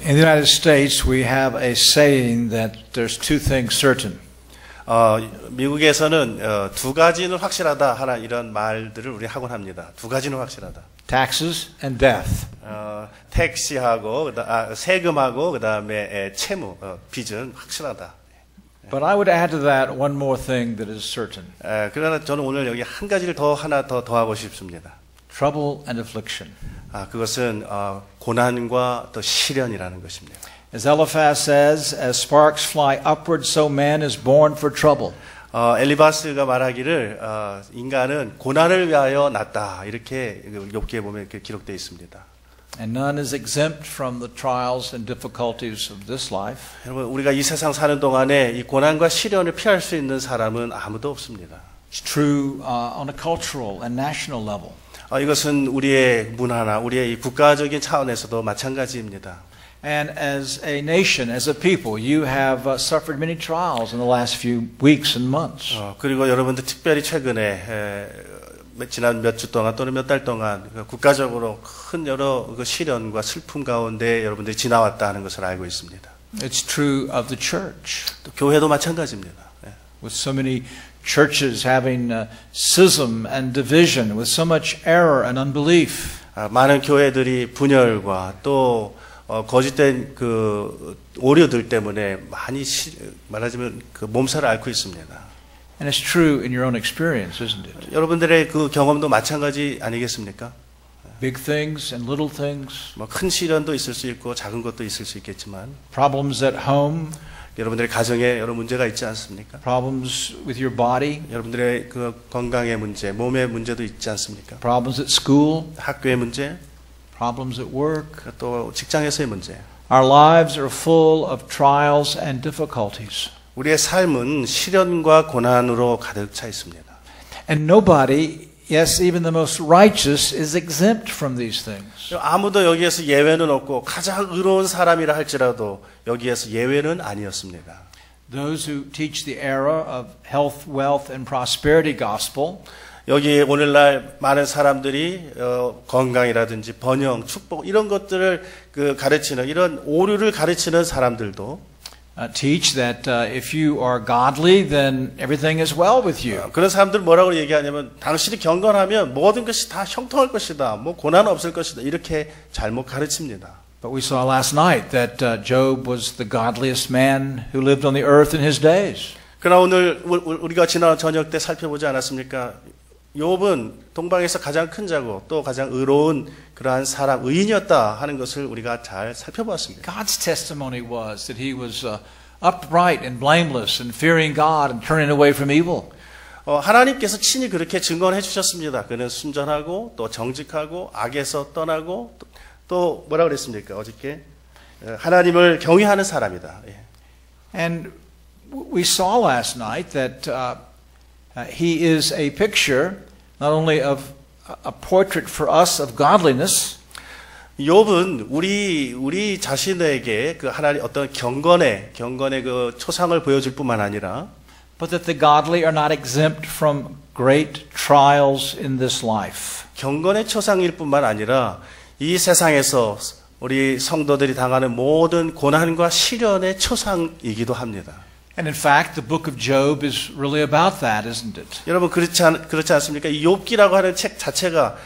In the United States, we have a saying that there's two things certain. 미국에서는 두 가지는 확실하다 하는 이런 말들을 우리 하곤 합니다. 두 가지는 확실하다. Taxes and death. 택시하고 세금하고 그다음에 채무 빚은 확실하다. But I would add to that one more thing that is certain. 그러나 저는 오늘 여기 한 가지를 하나 더 더하고 싶습니다. Trouble and affliction. 그것은 고난과 또 시련이라는 것입니다. As Eliphaz says, as sparks fly upward, so man is born for trouble. 엘리바스가 말하기를 인간은 고난을 위하여 났다 이렇게 욥기에 보면 이렇게 기록되어 있습니다. And none is exempt from the trials and difficulties of this life. 여러분 우리가 이 세상 사는 동안에 이 고난과 시련을 피할 수 있는 사람은 아무도 없습니다. It's true on a cultural and national level. 이것은 우리의 문화나 우리의 이 국가적인 차원에서도 마찬가지입니다. And as a nation, as a people, you have suffered many trials in the last few weeks and months. 그리고 여러분들 특별히 최근에 지난 몇 주 동안 또는 몇 달 동안 국가적으로 큰 여러 시련과 슬픔 가운데 여러분들이 지나왔다는 것을 알고 있습니다. It's true of the church. 또 교회도 마찬가지입니다. With so many churches having schism and division, with so much error and unbelief. 많은 교회들이 분열과 또 거짓된 그 오류들 때문에 많이 말하자면 그 몸살을 앓고 있습니다. And it's true in your own experience, isn't it? 여러분들의 그 경험도 마찬가지 아니겠습니까? Big things and little things. 큰 시련도 있을 수 있고 작은 것도 있을 수 있겠지만. Problems at home. 여러분들의 가정에 여러 문제가 있지 않습니까? Problems with your body. 여러분들의 그 건강의 문제, 몸의 문제도 있지 않습니까? Problems at school. 학교의 문제. Problems at work. 또 직장에서의 문제. Our lives are full of trials and difficulties. 우리의 삶은 시련과 고난으로 가득 차 있습니다. And nobody, yes, even the most righteous, is exempt from these things. 아무도 여기에서 예외는 없고 가장 의로운 사람이라 할지라도 여기에서 예외는 아니었습니다. Those who teach the era of health, wealth, and prosperity gospel. 여기 오늘날 많은 사람들이 건강이라든지 번영, 축복 이런 것들을 가르치는 이런 오류를 가르치는 사람들도 teach that if you are godly, then everything is well with you. 그런 사람들 뭐라고 얘기하냐면 당신이 경건하면 모든 것이 다 형통할 것이다. 뭐 고난 없을 것이다. 이렇게 잘못 가르칩니다. But we saw last night that Job was the godliest man who lived on the earth in his days. 그러나 오늘 우리가 지난 저녁 때 살펴보지 않았습니까? 욥은 동방에서 가장 큰 자고 또 가장 의로운 그러한 사람, 의인이었다 하는 것을 우리가 잘 살펴보았습니다. God's testimony was that he was upright and blameless and fearing God and turning away from evil. 하나님께서 친히 그렇게 증거해 주셨습니다. 그는 순전하고 또 정직하고 악에서 떠나고 또 뭐라 그랬습니까? 어저께 하나님을 경외하는 사람이다. And we saw last night that he is a picture not only of a portrait for us of godliness. 욥은 우리 자신에게 그 하나님 어떤 경건의 그 초상을 보여줄 뿐만 아니라 but that the godly are not exempt from great trials in this life. 경건의 초상일 뿐만 아니라 이 세상에서 우리 성도들이 당하는 모든 고난과 시련의 초상이기도 합니다. And in fact, the book of Job is really about that, isn't it? 여러분 그렇지 않습니까? 이 욥기라고 하는 책 자체가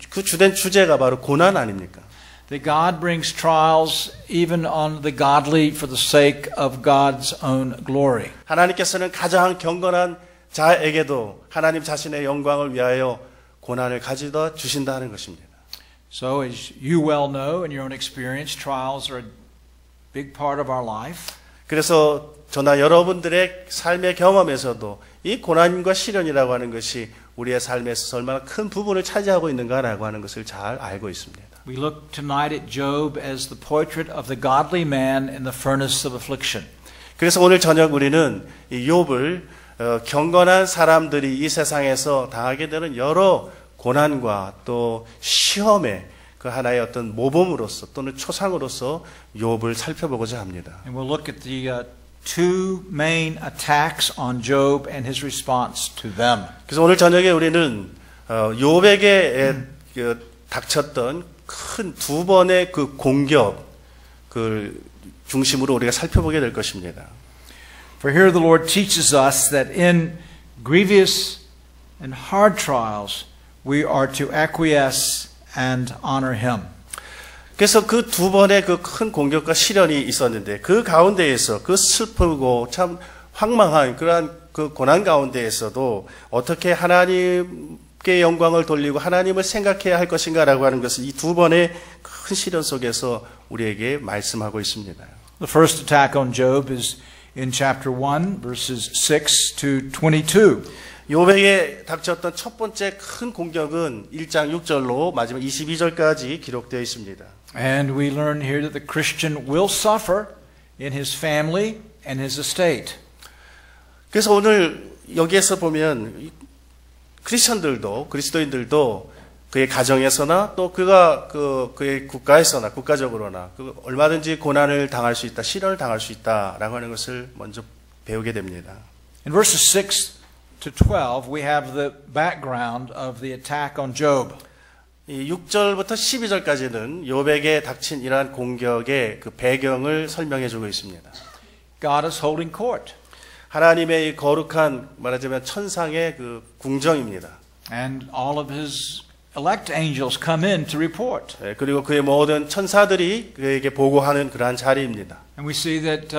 그 주된 주제가 바로 고난 아닙니까? That God brings trials even on the godly for the sake of God's own glory. 하나님께서는 가장 경건한 자에게도 하나님 자신의 영광을 위하여 고난을 가져다 주신다는 것입니다. So as you well know in your own experience, trials are a big part of our life. 그래서 저나 여러분들의 삶의 경험에서도 이 고난과 시련이라고 하는 것이 우리의 삶에서 얼마나 큰 부분을 차지하고 있는가라고 하는 것을 잘 알고 있습니다. We look tonight at Job as the portrait of the godly man in the furnace of affliction. 그래서 오늘 저녁 우리는 이 욥을 경건한 사람들이 이 세상에서 당하게 되는 여러 고난과 또 시험의 그 하나의 어떤 모범으로서 또는 초상으로서 욥을 살펴보고자 합니다. And we'll look at the two main attacks on Job and his response to them. 그래서 오늘 저녁에 우리는 욥에게 닥쳤던 큰 두 번의 그 공격, 그 중심으로 우리가 살펴보게 될 것입니다. For here the Lord teaches us that in grievous and hard trials we are to acquiesce and honor Him. 그래서 그 두 번의 그 큰 공격과 시련이 있었는데 그 가운데에서 그 슬프고 참 황망한 그러한 그 고난 가운데에서도 어떻게 하나님께 영광을 돌리고 하나님을 생각해야 할 것인가라고 하는 것을 이 두 번의 큰 시련 속에서 우리에게 말씀하고 있습니다. The first attack on Job is in chapter 1, verses 6 to 22. 욥에게 닥쳤던 첫 번째 큰 공격은 1장 6절로 마지막 22절까지 기록되어 있습니다. And we learn here that the Christian will suffer in his family and his estate. 그래서 오늘 여기에서 보면 크리스천들도 그리스도인들도 그의 가정에서나 또 그가 그의 국가에서나 국가적으로나 얼마든지 고난을 당할 수 있다, 시련을 당할 수 있다라고 하는 것을 먼저 배우게 됩니다. In verses 6 to 12, we have the background of the attack on Job. 이 6절부터 12절까지는 욥에게 닥친 이러한 공격의 그 배경을 설명해 주고 있습니다. God is holding court. 하나님의 이 거룩한 말하자면 천상의 그 궁정입니다. And all of his elect angels come in to report. 그리고 그의 모든 천사들이 그에게 보고하는 그러한 자리입니다. And we see that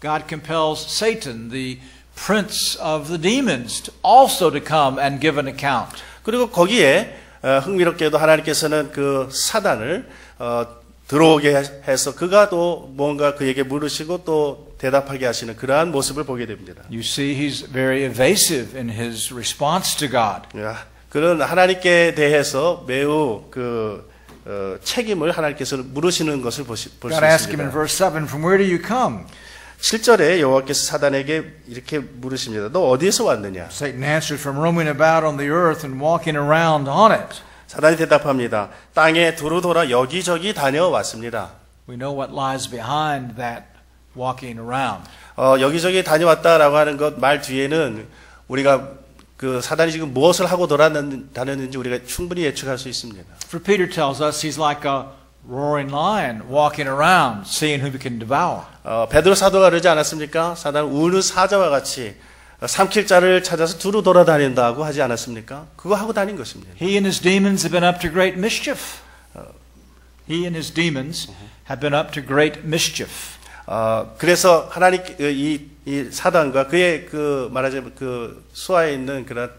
God compels Satan, the prince of the demons, also to come and give an account. 그리고 거기에 흥미롭게도 하나님께서는 그 사단을 들어오게 해서 그가 또 뭔가 그에게 물으시고 또 대답하게 하시는 그러한 모습을 보게 됩니다. You see he's very evasive in his response to God. 그런 하나님께 대해서 매우 책임을 하나님께서 물으시는 것을 볼 수 있습니다. God asked him in verse 7, From where do you come? 7절에 여호와께서 사단에게 이렇게 물으십니다. 너 어디에서 왔느냐? Satan answered, From roaming about on the earth and walking around on it. 사단이 대답합니다. 땅에 두루돌아 여기저기 다녀왔습니다. We know what lies behind that walking around. 여기저기 다녀왔다라고 하는 것 말 뒤에는 우리가 그 사단이 지금 무엇을 하고 다녔는지 우리가 충분히 예측할 수 있습니다. For Peter tells us he's like a roaring lion walking around, seeing who he can devour. 베드로 사도가 그러지 않았습니까? 사단은 우는 사자와 같이 삼킬 자를 찾아서 두루 돌아다닌다고 하지 않았습니까? 그거 하고 다닌 것입니다. He and his demons have been up to great mischief. He and his demons have been up to great mischief. 그래서 하나님 이 사단과 그의 그 말하자면 그 수하에 있는 그런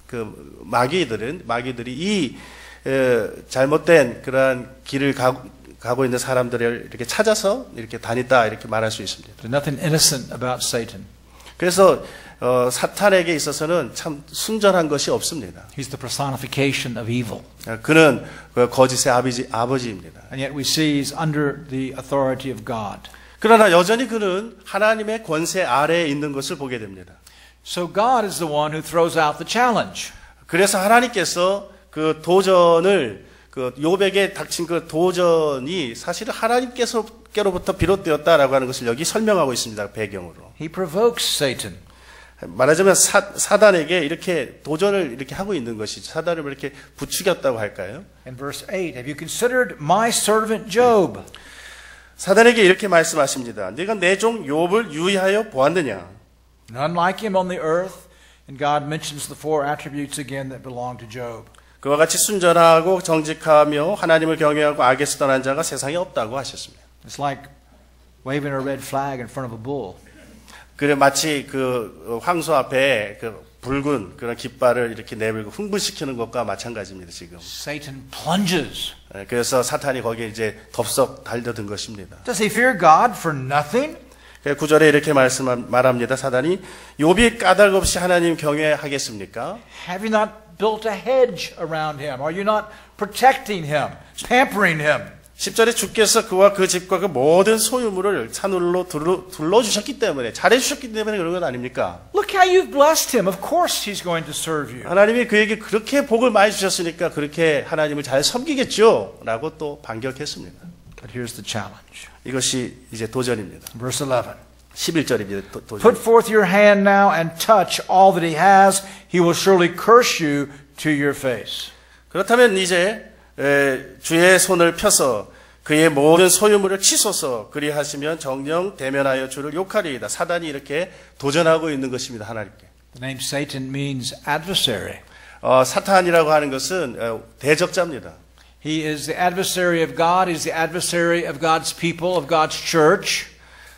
그 마귀들이 이 잘못된 그러한 길을 가고 있는 사람들을 이렇게 찾아서 이렇게 다녔다 이렇게 말할 수 있습니다. There's nothing innocent about Satan. 그래서 사탄에게 있어서는 참 순전한 것이 없습니다. He's the personification of evil. 그는 그 거짓의 아버지입니다. And yet we see he's under the authority of God. 그러나 여전히 그는 하나님의 권세 아래에 있는 것을 보게 됩니다. So God is the one who throws out the challenge. 그래서 하나님께서 그 도전을 그 욥에게 닥친 그 도전이 사실은 하나님께로부터 비롯되었다라고 하는 것을 여기 설명하고 있습니다. 배경으로. He provokes Satan. 말하자면 사단에게 이렇게 도전을 이렇게 하고 있는 것이죠. 사단을 이렇게 부추겼다고 할까요? In verse 8, Have you considered my servant Job? 사단에게 이렇게 말씀하십니다. 네가 내 종 욥을 유의하여 보았느냐? None like him on the earth. And God mentions the four attributes again that belong to Job. 그와 같이 순전하고 정직하며 하나님을 경외하고 악에서 떠난 자가 세상에 없다고 하셨습니다. It's like waving a red flag in front of a bull. 그래 마치 그 황소 앞에 그 붉은 그런 깃발을 이렇게 내밀고 흥분시키는 것과 마찬가지입니다. 지금. Satan plunges. 그래서 사탄이 거기에 이제 덥석 달려든 것입니다. Does he fear God for nothing? 9절에 이렇게 말합니다. 사단이 욥이 까닭 없이 하나님 경외하겠습니까? Have you not built a hedge around him? Are you not protecting him, pampering him? 10절에 주께서 그와 그 집과 그 모든 소유물을 산울로 둘러주셨기 때문에 잘해주셨기 때문에 그런 건 아닙니까? Look how you've blessed him. Of course he's going to serve you. 하나님이 그에게 그렇게 복을 많이 주셨으니까 그렇게 하나님을 잘 섬기겠죠? 라고 또 반격했습니다. But here's the challenge. 이것이 이제 도전입니다. Verse 11. 11절입니다. 도전. Put forth your hand now and touch all that he has. He will surely curse you to your face. 그렇다면 이제 주의 손을 펴서 그의 모든 소유물을 치소서 그리하시면 정령 대면하여 주를 욕하리이다. 사단이 이렇게 도전하고 있는 것입니다. 하나님께. The name Satan means adversary. 사탄이라고 하는 것은 대적자입니다. He is the adversary of God. He's the adversary of God's people, of God's church.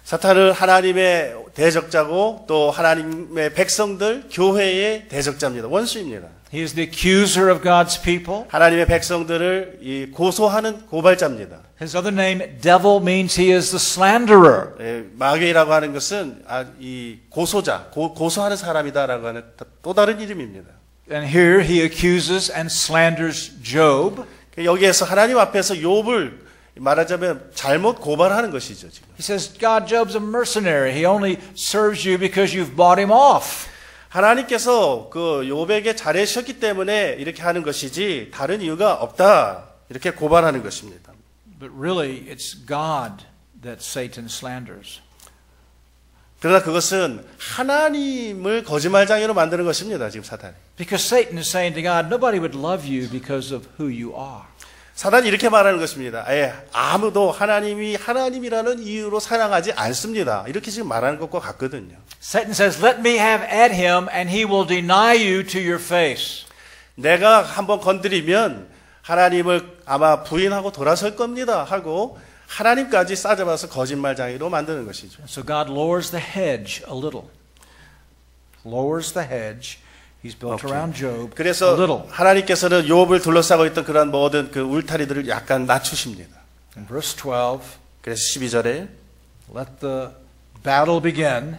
사탄은 하나님의 대적자고 또 하나님의 백성들, 교회의 대적자입니다. 원수입니다. He is the accuser of God's people. 하나님의 백성들을 고소하는 고발자입니다. His other name, devil, means he is the slanderer. 마귀라고 하는 것은 이 고소자, 고소하는 사람이다라고 하는 또 다른 이름입니다. And here he accuses and slanders Job. 여기에서 하나님 앞에서 욥을 말하자면 잘못 고발하는 것이죠. 지금. He says, God, Job's a mercenary. He only serves you because you've bought him off. 하나님께서 그 욥에게 잘해주셨기 때문에 이렇게 하는 것이지 다른 이유가 없다. 이렇게 고발하는 것입니다. But really, it's God that Satan slanders. 그러나 그것은 하나님을 거짓말장애로 만드는 것입니다. 지금 사탄이. Because Satan is saying to God, nobody would love you because of who you are. 사단이 이렇게 말하는 것입니다. 아무도 하나님이 하나님이라는 이유로 사랑하지 않습니다. 이렇게 지금 말하는 것과 같거든요. Satan says, let me have at him and he will deny you to your face. 내가 한번 건드리면 하나님을 아마 부인하고 돌아설 겁니다 하고 하나님까지 싸잡아서 거짓말장애로 만드는 것이죠. So God lowers the hedge a little. Lowers the hedge. He's built around Job a 그래서 little. 하나님께서는 욥을 둘러싸고 있던 그런 모든 그 울타리들을 약간 낮추십니다. In verse 12, 그래서 12절에 let the battle begin.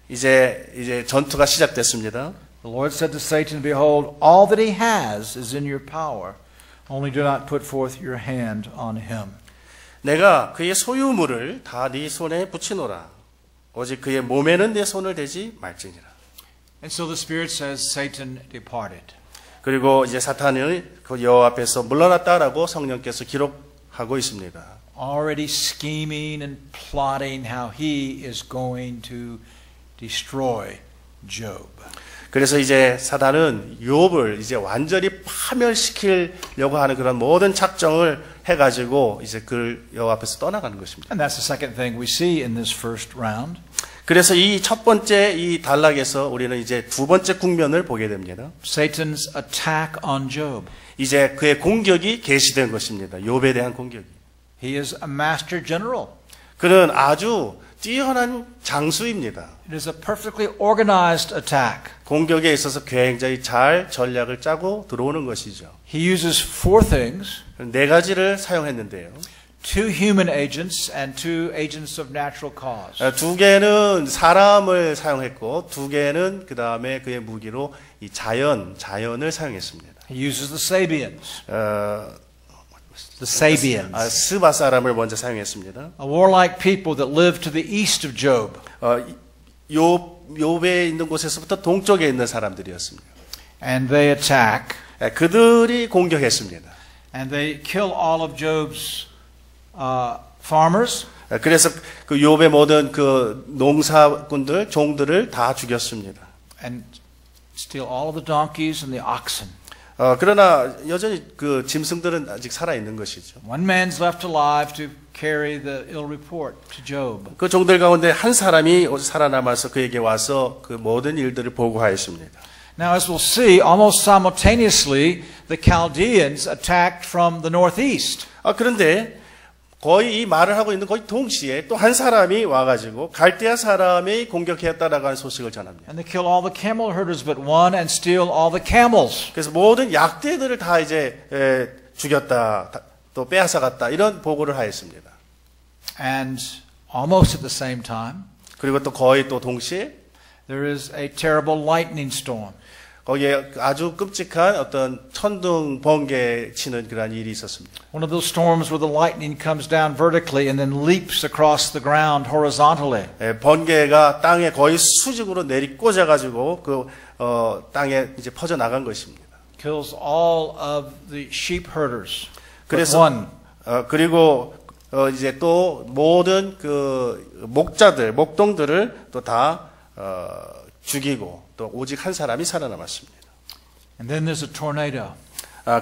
이제 전투가 시작됐습니다. The Lord said to Satan, behold, all that he has is in your power. Only do not put forth your hand on him. 내가 그의 소유물을 다 네 손에 붙이노라. 오직 그의 몸에는 내 손을 대지 말지니라. And so the Spirit says, Satan departed. 그리고 이제 사탄이 그 여호와 앞에서 물러났다라고 성령께서 기록하고 있습니다. Already scheming and plotting how he is going to destroy Job. 그래서 이제 사단은 욥을 이제 완전히 파멸시키려고 하는 그런 모든 작정을 해가지고 이제 그 여호와 앞에서 떠나가는 것입니다. And that's the second thing we see in this first round. 그래서 이 첫 번째 이 단락에서 우리는 이제 두 번째 국면을 보게 됩니다. Satan's attack on Job. 이제 그의 공격이 개시된 것입니다. 욥에 대한 공격이. He is a master general. 그는 아주 뛰어난 장수입니다. It is a perfectly organized attack. 공격에 있어서 굉장히 잘 전략을 짜고 들어오는 것이죠. He uses four things. 네 가지를 사용했는데요. Two human agents and two agents of natural cause. 두 개는 사람을 사용했고 두 개는 그 다음에 그의 무기로 이 자연을 사용했습니다. He uses the Sabians. The Sabians. 스바 사람을 먼저 사용했습니다. A warlike people that lived to the east of Job. 욥에 있는 곳에서부터 동쪽에 있는 사람들이었습니다. And they attack. 그들이 공격했습니다. And they kill all of Job's farmers. 그래서 그 욥의 모든 그 농사꾼들, 종들을 다 죽였습니다. And steal all of the donkeys and the oxen. 그러나 여전히 그 짐승들은 아직 살아 있는 것이죠. One man's left alive to carry the ill report to Job. 그 종들 가운데 한 사람이 살아남아서 그에게 와서 그 모든 일들을 보고하였습니다. Now, as we'll see, almost simultaneously, the Chaldeans attacked from the northeast. 그런데 거의 이 말을 하고 있는 거의 동시에 또 한 사람이 와가지고 갈대아 사람이 공격했다라고 하는 소식을 전합니다. And they kill all the camel herders but one and steal all the camels. 그래서 모든 약대들을 다 이제 죽였다, 또 빼앗아갔다 이런 보고를 하였습니다. And almost at the same time, 그리고 또 거의 또 동시에 there is a terrible lightning storm. 거기에 아주 끔찍한 어떤 천둥 번개 치는 그런 일이 있었습니다. One of those storms where the lightning comes down vertically and then leaps across the ground horizontally. 번개가 땅에 거의 수직으로 내리 꽂아가지고 그 땅에 이제 퍼져 나간 것입니다. Kills all of the sheep herders. 그래서 그리고 이제 또 모든 그 목동들을 또 다 죽이고 또 오직 한 사람이 살아남았습니다. And then there's a tornado.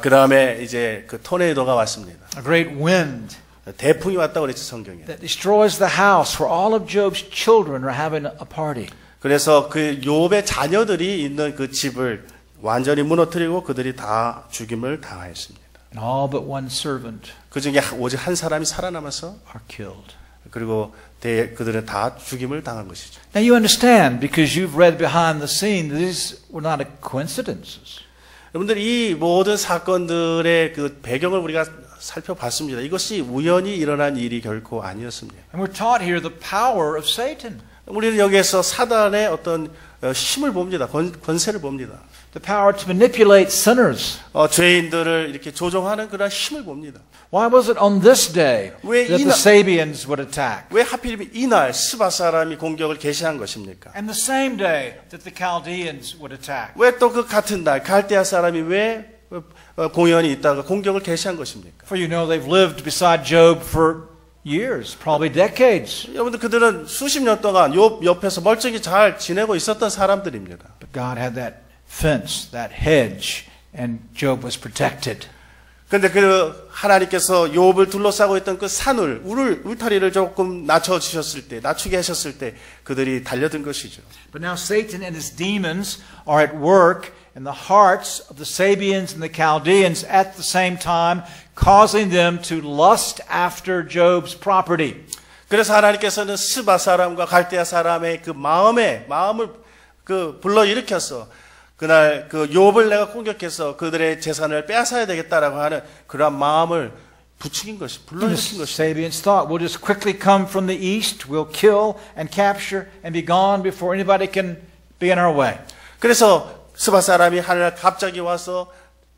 그 다음에 이제 그 토네이도가 왔습니다. A great wind. 대풍이 왔다고 그랬죠, 성경에. that destroys the house where all of Job's children are having a party. 그래서 그 욥의 자녀들이 있는 그 집을 완전히 무너뜨리고 그들이 다 죽임을 당하였습니다. And all but one servant 그 중에 오직 한 사람이 살아남아서 are killed. 그리고 그들은 다 죽임을 당한 것이죠. Now you understand, because you've read behind the scene, these were not coincidences. 여러분들 이 모든 사건들의 그 배경을 우리가 살펴봤습니다. 이것이 우연히 일어난 일이 결코 아니었습니다. And we're taught here the power of Satan. 우리는 여기에서 사단의 어떤 힘을 봅니다. 권세를 봅니다. The power to manipulate sinners. 죄인들을 이렇게 조종하는 그런 힘을 봅니다. Why was it on this day 왜 that the Sabians would attack? 왜 하필이면 이날 스바 사람이 공격을 개시한 것입니까? And the same day that the Chaldeans would attack? 왜 또 그 같은 날 갈대아 사람이 왜 공연이 있다가 공격을 개시한 것입니까? For you know they've lived beside Job for years, probably decades. 여러분들 그들은 수십 년 동안 욥 옆에서 멀쩡히 잘 지내고 있었던 사람들입니다. But God had that fence, that hedge, and Job was protected. 그런데 그 하나님께서 욥을 둘러싸고 있던 그 산을 울타리를 조금 낮추게 하셨을 때 그들이 달려든 것이죠. But now Satan and his demons are at work in the hearts of the Sabians and the Chaldeans at the same time, causing them to lust after Job's property. 그래서 하나님께서는 스바 사람과 갈대아 사람의 그 마음을 그 불러일으켜서 그날 그 욥을 내가 공격해서 그들의 재산을 빼앗아야 되겠다라고 하는 그러한 마음을 부추긴 것이 불러일으킨 것이. Sabians thought, we'll just quickly come from the east, we'll kill and capture and be gone before anybody can be in our way. 그래서 스바 사람이 하늘날 갑자기 와서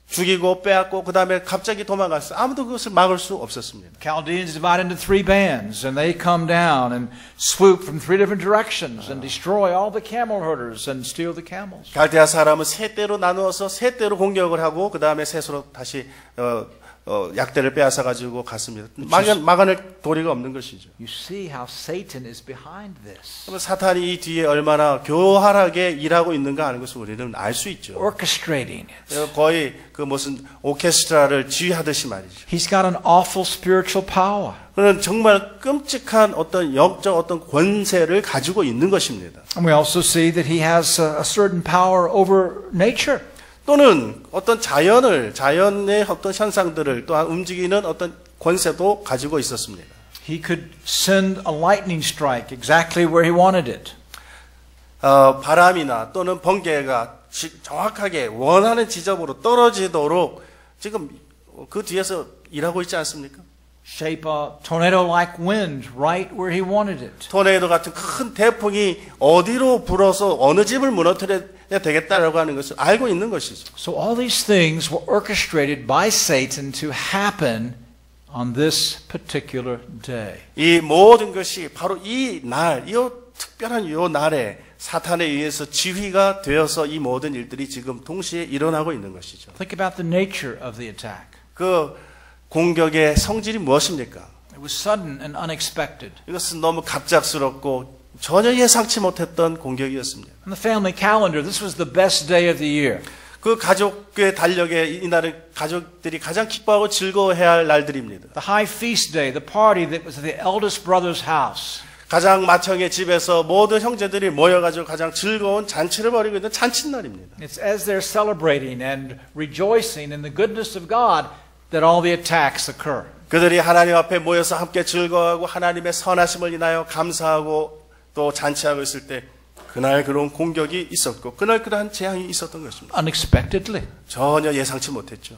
죽이고 빼앗고 그 다음에 갑자기 도망갔어. 아무도 그것을 막을 수 없었습니다. Chaldeans divide into three bands, and they come down and swoop from three different directions and destroy all the camel herders and steal the camels. 갈대아 사람은 세 대로 나누어서 세 대로 공격을 하고 그 다음에 셋으로 다시 약대를 빼앗아 가지고 갔습니다. 막아낼 도리가 없는 것이죠. You see how Satan is behind this. 사탄이 이 뒤에 얼마나 교활하게 일하고 있는가 하는 것을 우리는 알 수 있죠. Orchestrating it. 거의 그 무슨 오케스트라를 지휘하듯이 말이죠. He's got an awful spiritual power. 그는 정말 끔찍한 어떤 영적 어떤 권세를 가지고 있는 것입니다. And we also see that he has a certain power over nature. 또는 어떤 자연의 어떤 현상들을 또한 움직이는 어떤 권세도 가지고 있었습니다. He could send a lightning strike exactly where he wanted it. 바람이나 또는 번개가 정확하게 원하는 지점으로 떨어지도록 지금 그 뒤에서 일하고 있지 않습니까? Shape a tornado-like wind right where he wanted it. 토네이도 같은 큰 태풍이 어디로 불어서 어느 집을 무너뜨려야 되겠다라고 하는 것을 알고 있는 것이죠. So all these things were orchestrated by Satan to happen on this particular day. 이 모든 것이 바로 이 특별한 이 날에 사탄에 의해서 지휘가 되어서 이 모든 일들이 지금 동시에 일어나고 있는 것이죠. Think about the nature of the attack. 그 공격의 성질이 무엇입니까? It was sudden and unexpected. 이것은 너무 갑작스럽고 전혀 예상치 못했던 공격이었습니다. On the family calendar, this was the best day of the year. 그 가족의 달력에 이날은 가족들이 가장 기뻐하고 즐거워해야 할 날들입니다. The high feast day, the party that was at the eldest brother's house. 가장 맏형의 집에서 모든 형제들이 모여가지고 가장 즐거운 잔치를 벌이고 있는 잔칫날입니다. It's as they're celebrating and rejoicing in the goodness of God that all the attacks occur. 그들이 하나님 앞에 모여서 함께 즐거워하고 하나님의 선하심을 인하여 감사하고 또 잔치하고 있을 때 그날 그런 공격이 있었고 그날 그러한 재앙이 있었던 것입니다. Unexpectedly. 전혀 예상치 못했죠.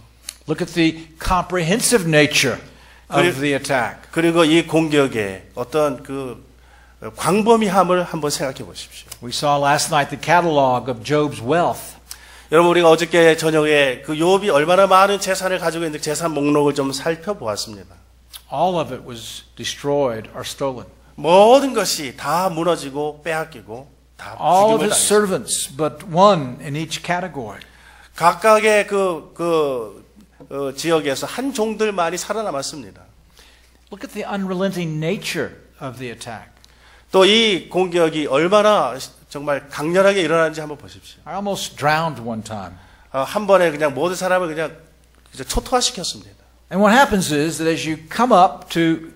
Look at the comprehensive nature of the attack. 그리고 이 공격의 어떤 그 광범위함을 한번 생각해 보십시오. We saw last night the catalog of Job's wealth. 여러분 우리가 어저께 저녁에 그 욥이 얼마나 많은 재산을 가지고 있는지 재산 목록을 좀 살펴보았습니다. All of it was destroyed or stolen. 모든 것이 다 무너지고 빼앗기고 다 All of 죽임을 his 당했습니다. servants but one in each category. 각각의 지역에서 한 종들만이 살아남았습니다. Look at the unrelenting nature of the attack. 또 이 공격이 얼마나 정말 강렬하게 일어나는지 한번 보십시오. I almost drowned one time. 한 번에 그냥 모든 사람을 그냥 초토화시켰습니다. And what happens is that as you come up to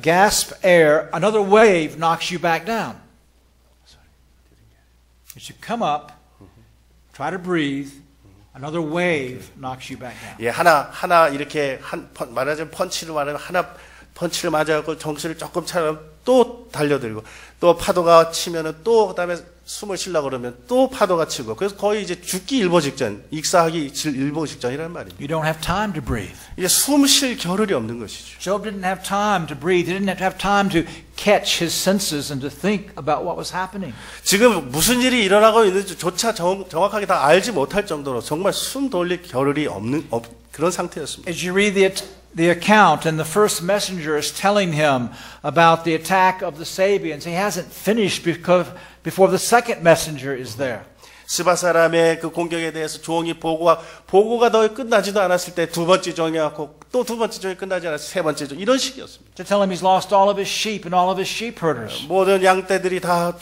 gasp air, another wave knocks you back down. As you come up, try to breathe, another wave knocks you back down. 예, 하나 이렇게 말하자면 펀치를 말하면 하나 펀치를 맞아갖고 정신을 조금 차리면 또 달려들고 또 파도가 치면은 또 그다음에 숨을 쉬려고 그러면 또 파도가 치고 그래서 거의 이제 죽기 일보 직전, 익사하기 일보 직전이라는 말입니다. You don't have time to breathe. 이제 숨 쉴 겨를이 없는 것이죠. Job didn't have time to breathe. He didn't have time to catch his senses and to think about what was happening. 지금 무슨 일이 일어나고 있는지조차 정확하게 다 알지 못할 정도로 정말 숨 돌릴 겨를이 없는 그런 상태였습니다. As you read the account, and the first messenger is telling him about the attack of the Sabians, he hasn't finished before the second messenger is there. 스바 사람의 그 공격에 대해서 종이 보고가 더 끝나지도 않았을 때 두 번째 종이 왔고 또 두 번째 종이 끝나지 않았을 때 세 번째 종 이런 식이었습니다. To tell him he's lost all of his sheep and all of his sheep herders. 모든 양떼들이 다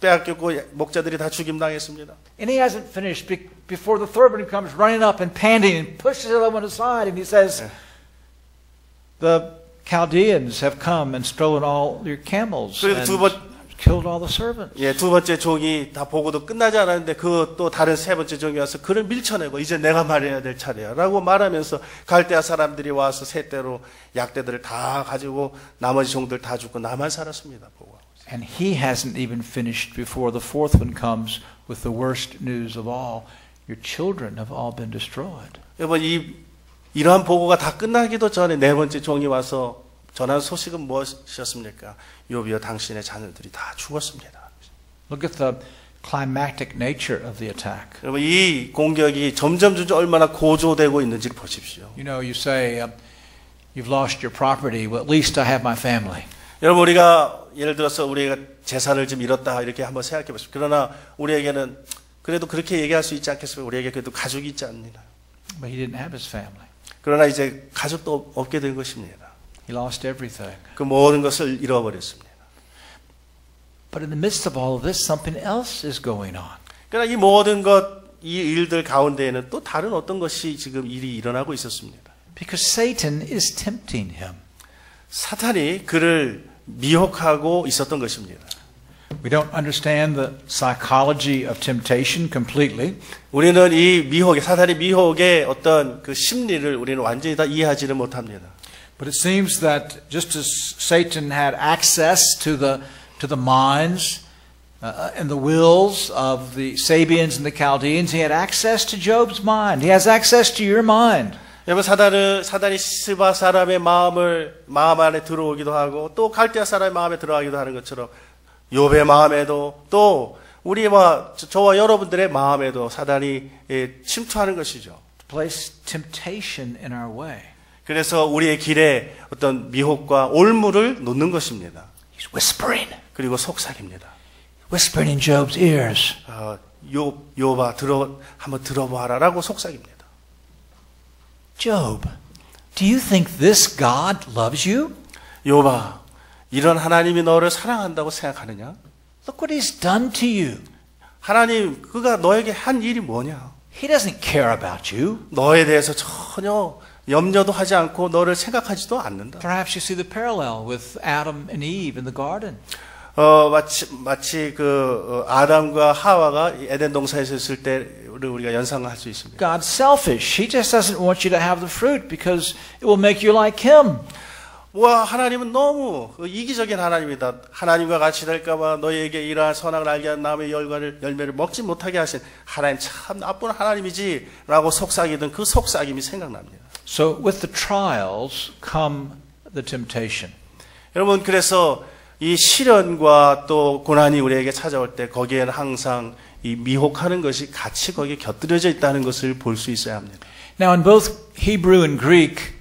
빼앗겼고 목자들이 다 죽임당했습니다. And he hasn't finished before the third one comes running up and panting and pushes the other one aside and he says, the Chaldeans have come and stolen all your camels and killed all the servants. 예, 두 번째 종이 다 보고도 끝나지 않았는데 그 또 다른 세 번째 종이 와서 그를 밀쳐내고 이제 내가 말해야 될 차례야라고 말하면서 갈대아 사람들이 와서 셋대로 약대들을 다 가지고 나머지 종들 다 죽고 나만 살았습니다. 보고. And he hasn't even finished before the fourth one comes with the worst news of all. Your children have all been destroyed. 여러분 이러한 보고가 다 끝나기도 전에 네 번째 종이 와서 전한 소식은 무엇이었습니까? 욥이여 당신의 자녀들이 다 죽었습니다. Look at the climactic nature of the attack. 여러분 이 공격이 점점 얼마나 고조되고 있는지를 보십시오. You know, you say you've lost your property. Well, at least I have my family. 여러분 우리가 예를 들어서 우리가 재산을 좀 잃었다 이렇게 한번 생각해 보십시오. 그러나 우리에게는 그래도 그렇게 얘기할 수 있지 않겠습니까? 우리에게 그래도 가족이 있지 않느냐. But he didn't have his family. 그러나 이제 가족도 없게 된 것입니다. He lost everything. 그 모든 것을 잃어버렸습니다. But in the midst of all of this, something else is going on. 그러나 이 모든 이 일들 가운데에는 또 다른 어떤 것이 지금 일이 일어나고 있었습니다. Because Satan is tempting him. 사탄이 그를 미혹하고 있었던 것입니다. We don't understand the psychology of temptation completely. 우리는 이 사탄의 미혹의 어떤 그 심리를 우리는 완전히 다 이해하지는 못합니다. But it seems that just as Satan had access to the minds and the wills of the Sabians and the Chaldeans, he had access to Job's mind. He has access to your mind. 여러분 사단이 스바 사람의 마음 안에 들어오기도 하고 또 갈대아 사람의 마음에 들어가기도 하는 것처럼 욥의 마음에도 또 저와 여러분들의 마음에도 사단이 침투하는 것이죠. To place temptation in our way. 그래서 우리의 길에 어떤 미혹과 올무를 놓는 것입니다. He's whispering. 그리고 속삭입니다. Whispering in Job's ears. 욥아 한번 들어봐라라고 속삭입니다. Job, do you think this God loves you? 욥아, 이런 하나님이 너를 사랑한다고 생각하느냐? Look what he's done to you. 하나님, 그가 너에게 한 일이 뭐냐? He doesn't care about you. 너에 대해서 전혀 염려도 하지 않고 너를 생각하지도 않는다. Perhaps you see the parallel with Adam and Eve in the garden. 마치 아담과 하와가 에덴 동산에서 있을 때를 우리가 연상할 수 있습니다. God's selfish. He just doesn't want you to have the fruit because it will make you like him. 와, 하나님은 너무 이기적인 하나님이다. 하나님과 같이 될까봐 너희에게 이러한 선악을 알게 한 나무의 열매를 먹지 못하게 하신 하나님 참 나쁜 하나님이지라고 속삭이던 그 속삭임이 생각납니다. So with the trials come the temptation. 여러분 그래서 이 시련과 또 고난이 우리에게 찾아올 때 거기에는 항상 이 미혹하는 것이 같이 거기에 곁들여져 있다는 것을 볼 수 있어야 합니다. Now in both Hebrew and Greek,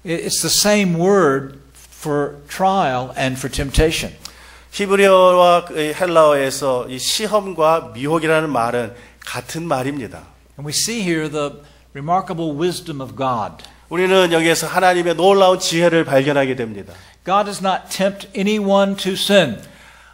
it's the same word for trial and for temptation. 히브리어와 헬라어에서 이 시험과 미혹이라는 말은 같은 말입니다. And we see here the remarkable wisdom of God. 우리는 여기에서 하나님의 놀라운 지혜를 발견하게 됩니다. God does not tempt anyone to sin.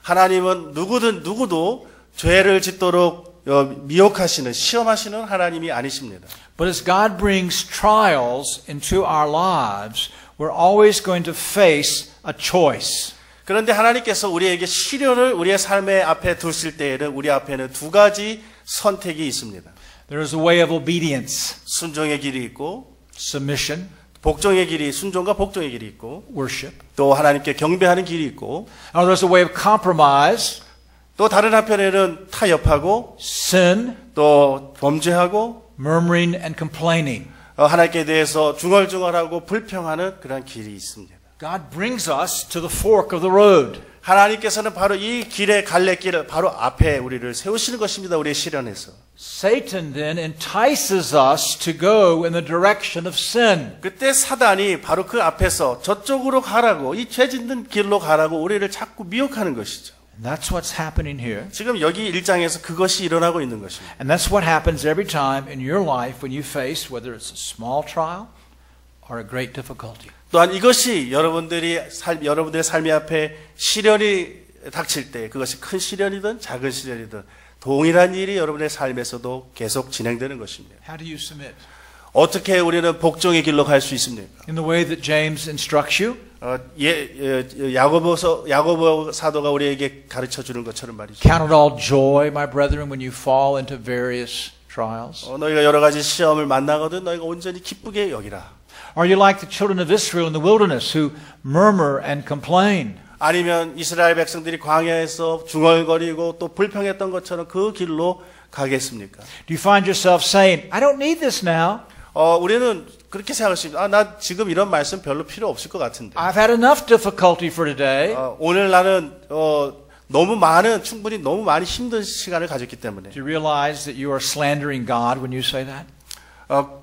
하나님은 누구도 죄를 짓도록 미혹하시는 시험하시는 하나님이 아니십니다. But as God brings trials into our lives, we're always going to face a choice. 그런데 하나님께서 우리에게 시련을 우리의 삶의 앞에 두실 때에는 우리 앞에는 두 가지 선택이 있습니다. There is a way of obedience, 순종의 길이 있고 submission, 복종의 길이 순종과 복종의 길이 있고 worship. 또 하나님께 경배하는 길이 있고 Now there's a way of compromise, 또 다른 한편에는 타협하고 sin, 또 범죄하고 murmuring and complaining. 하나님께 대해서 중얼중얼하고 불평하는 그런 길이 있습니다. God brings us to the fork of the road. 하나님께서는 바로 이 길의 갈래길을 바로 앞에 우리를 세우시는 것입니다. 우리의 시련에서. Satan then entices us to go in the direction of sin. 그때 사단이 바로 그 앞에서 저쪽으로 가라고 이 죄 짓는 길로 가라고 우리를 자꾸 미혹하는 것이죠. And that's what's happening here. 지금 여기 1장에서 그것이 일어나고 있는 것입니다. And that's what happens every time in your life when you face whether it's a small trial or a great difficulty. 또한 이것이 여러분들의 삶의 앞에 시련이 닥칠 때 그것이 큰 시련이든 작은 시련이든 동일한 일이 여러분의 삶에서도 계속 진행되는 것입니다. How do you submit? 어떻게 우리는 복종의 길로 갈 수 있습니까? In the way that James instructs you? 야고보 사도가 우리에게 가르쳐 주는 것처럼 말이죠. Count it all joy, my brethren, when you fall into various trials. 너희가 여러 가지 시험을 만나거든 너희가 온전히 기쁘게 여기라. Are you like the children of Israel in the wilderness who murmur and complain? 아니면 이스라엘 백성들이 광야에서 중얼거리고 또 불평했던 것처럼 그 길로 가겠습니까? Do you find yourself saying, I don't need this now. 우리는 그렇게 생각했습니다. 나 지금 이런 말씀 별로 필요 없을 것 같은데. I've had enough difficulty for today. 오늘 나는 충분히 너무 많이 힘든 시간을 가졌기 때문에. Do you realize that you are slandering God when you say that?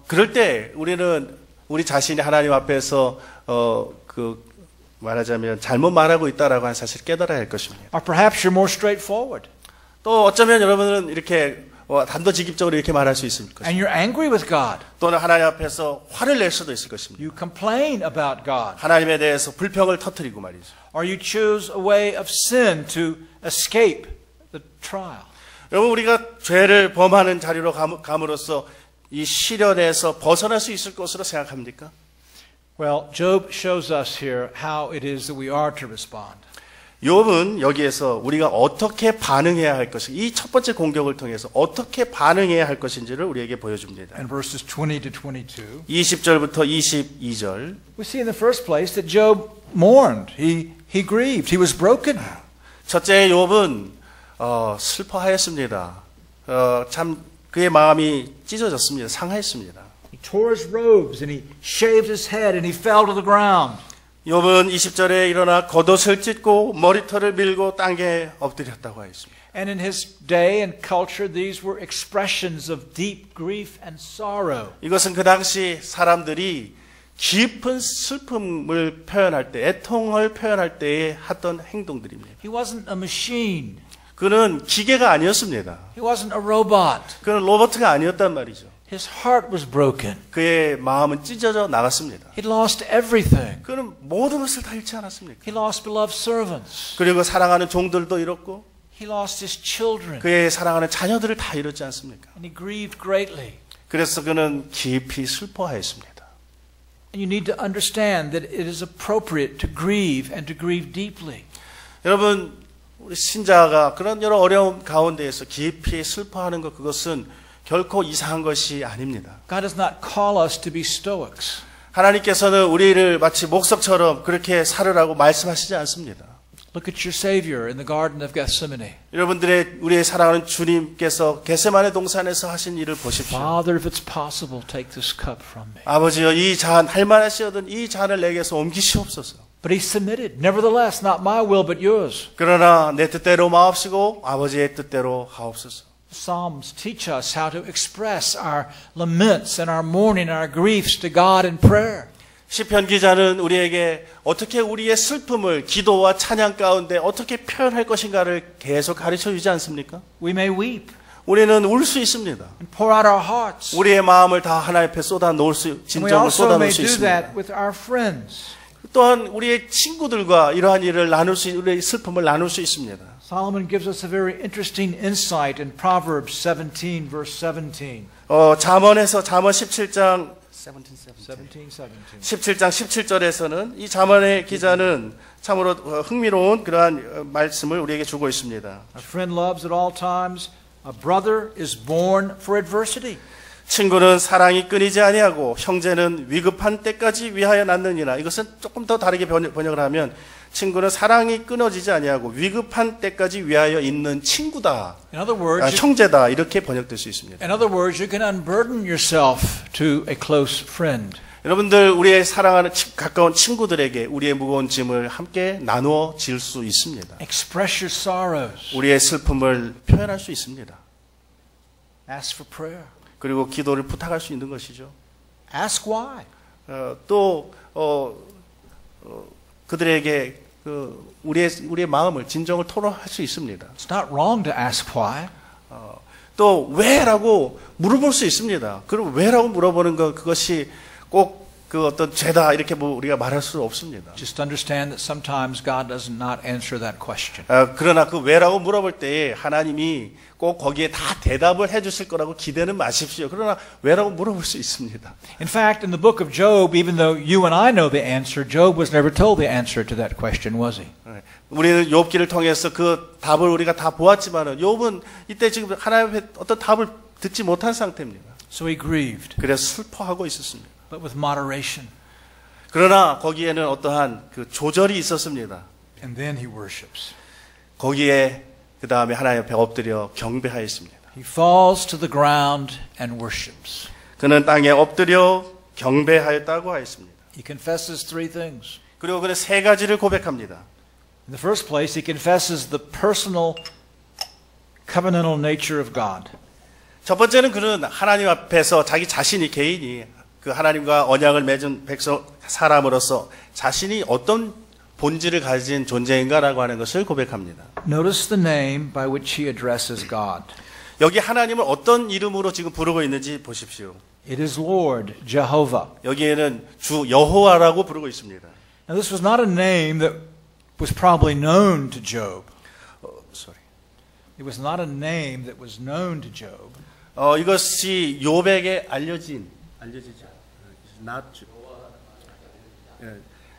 그럴 때 우리는 우리 자신이 하나님 앞에서 말하자면 잘못 말하고 있다라고 하는 사실을 깨달아야 할 것입니다. Or perhaps you're more straightforward. 또 어쩌면 여러분은 이렇게 단도직입적으로 이렇게 말할 수 있을 것입니다. And you're angry with God. 또는 하나님 앞에서 화를 낼 수도 있을 것입니다. You complain about God. 하나님에 대해서 불평을 터뜨리고 말이죠. Or you choose a way of sin to escape the trial. 여러분 우리가 죄를 범하는 자리로 감으로써 이 시련에서 벗어날 수 있을 것으로 생각합니까? Well, Job shows us here how it is that we are to respond. 욥은 여기에서 우리가 어떻게 반응해야 할 것인지 이 첫 번째 공격을 통해서 어떻게 반응해야 할 것인지를 우리에게 보여줍니다. In verses 20 to 22, 20절부터 22절 we see in the first place that Job mourned. He grieved. He was broken. 첫째 욥은 슬퍼하였습니다. 참 그의 마음이 찢어졌습니다. 상하였습니다. He tore his robes and he shaved his head and he fell to the ground. 욥은 20절에 일어나 겉옷을 찢고 머리털을 밀고 땅에 엎드렸다고 하였습니다. And in his day and culture, these were expressions of deep grief and sorrow. 이것은 그 당시 사람들이 깊은 슬픔을 표현할 때, 애통을 표현할 때에 하던 행동들입니다. He wasn't a machine. 그는 기계가 아니었습니다. He wasn't a robot. 그는 로봇가 아니었단 말이죠. His heart was broken. 그의 마음은 찢어져 나갔습니다. He lost everything. 그는 모든 것을 다 잃지 않았습니까? He lost beloved servants. 그리고 사랑하는 종들도 잃었고 He lost his children. 그의 사랑하는 자녀들을 다 잃었지 않습니까? And he grieved greatly. 그래서 그는 깊이 슬퍼하였습니다. And you need to understand that it is appropriate to grieve and to grieve deeply. 여러분 우리 신자가 그런 여러 어려움 가운데에서 깊이 슬퍼하는 것 그것은 결코 이상한 것이 아닙니다. God does not call us to be stoics. 하나님께서는 우리를 마치 목석처럼 그렇게 살으라고 말씀하시지 않습니다. Look at your Savior in the Garden of Gethsemane. 우리의 사랑하는 주님께서 겟세마네 동산에서 하신 일을 보십시오. Father, if it's possible, take this cup from me. 아버지여 이 잔 할만하시거든 이 잔을 내게서 옮기시옵소서. But he submitted. Nevertheless, not my will but yours. 그러나 내 뜻대로 마옵시고 아버지의 뜻대로 하옵소서. Psalms teach us how to express our laments and our mourning and our griefs to God in prayer. 시편 기자는 우리에게 어떻게 우리의 슬픔을 기도와 찬양 가운데 어떻게 표현할 것인가를 계속 가르쳐 주지 않습니까? We may weep 우리는 울 수 있습니다. and pour out our hearts. 우리의 마음을 다 하나님 앞에 쏟아놓을 수, And we 진정을 also may 쏟아놓을 수 do 있습니다. that with our friends. 또한 우리의 친구들과 이러한 일을 우리의 슬픔을 나눌 수 있습니다. Solomon gives us a very interesting insight in Proverbs 17, verse 17. 잠언에서 잠언 17장 17장 17절에서는 이 잠언의 기자는 참으로 흥미로운 그러한 말씀을 우리에게 주고 있습니다. A friend loves at all times. A brother is born for adversity. 친구는 사랑이 끊이지 아니하고 형제는 위급한 때까지 위하여 낳느니라. 이것은 조금 더 다르게 번역을 하면 친구는 사랑이 끊어지지 아니하고 위급한 때까지 위하여 있는 친구다. In other words, 형제다. 이렇게 번역될 수 있습니다. in other words, you can unburden yourself to a close friend. 여러분들 우리의 사랑하는 가까운 친구들에게 우리의 무거운 짐을 함께 나누어 질 수 있습니다. Express your sorrows. 우리의 슬픔을 표현할 수 있습니다. Ask for prayer. 그리고 기도를 부탁할 수 있는 것이죠. Ask why. 그들에게 우리의 마음을 진정을 토로할 수 있습니다. It's not wrong to ask why. 또 왜라고 물어볼 수 있습니다. 그럼 왜라고 물어보는 것 그것이 꼭 그 어떤 죄다 이렇게 우리가 말할 수 없습니다. Just understand that sometimes God does not answer that question. 그러나 그 왜라고 물어볼 때에 하나님이 꼭 거기에 다 대답을 해주실 거라고 기대는 마십시오. 그러나 왜라고 물어볼 수 있습니다. In fact, in the book of Job, even though you and I know the answer, Job was never told the answer to that question, was he? 우리는 욥기를 통해서 그 답을 우리가 다 보았지만은 욥은 이때 지금 하나님의 어떤 답을 듣지 못한 상태입니다. So he grieved, 그래서 슬퍼하고 있었습니다. but with moderation. 그러나 거기에는 어떠한 그 조절이 있었습니다. And then he worships. 거기에 그 다음에 하나님 앞에 엎드려 경배하였습니다. He falls to the ground and worships. 그는 땅에 엎드려 경배하였다고 하였습니다. He confesses three things. 그리고 그는 세 가지를 고백합니다. In the first place, he confesses the personal covenantal nature of God. 첫 번째는 그는 하나님 앞에서 자기 자신이 개인이 그 하나님과 언약을 맺은 백성 사람으로서 자신이 어떤 본질을 가진 존재인가라고 하는 것을 고백합니다. Notice the name by which he addresses God. 여기 하나님을 어떤 이름으로 지금 부르고 있는지 보십시오. It is Lord Jehovah. 여기에는 주 여호와라고 부르고 있습니다. Now this was not a name that was probably known to Job. It was not a name that was known to Job. 이것이 욥에게 알려지죠.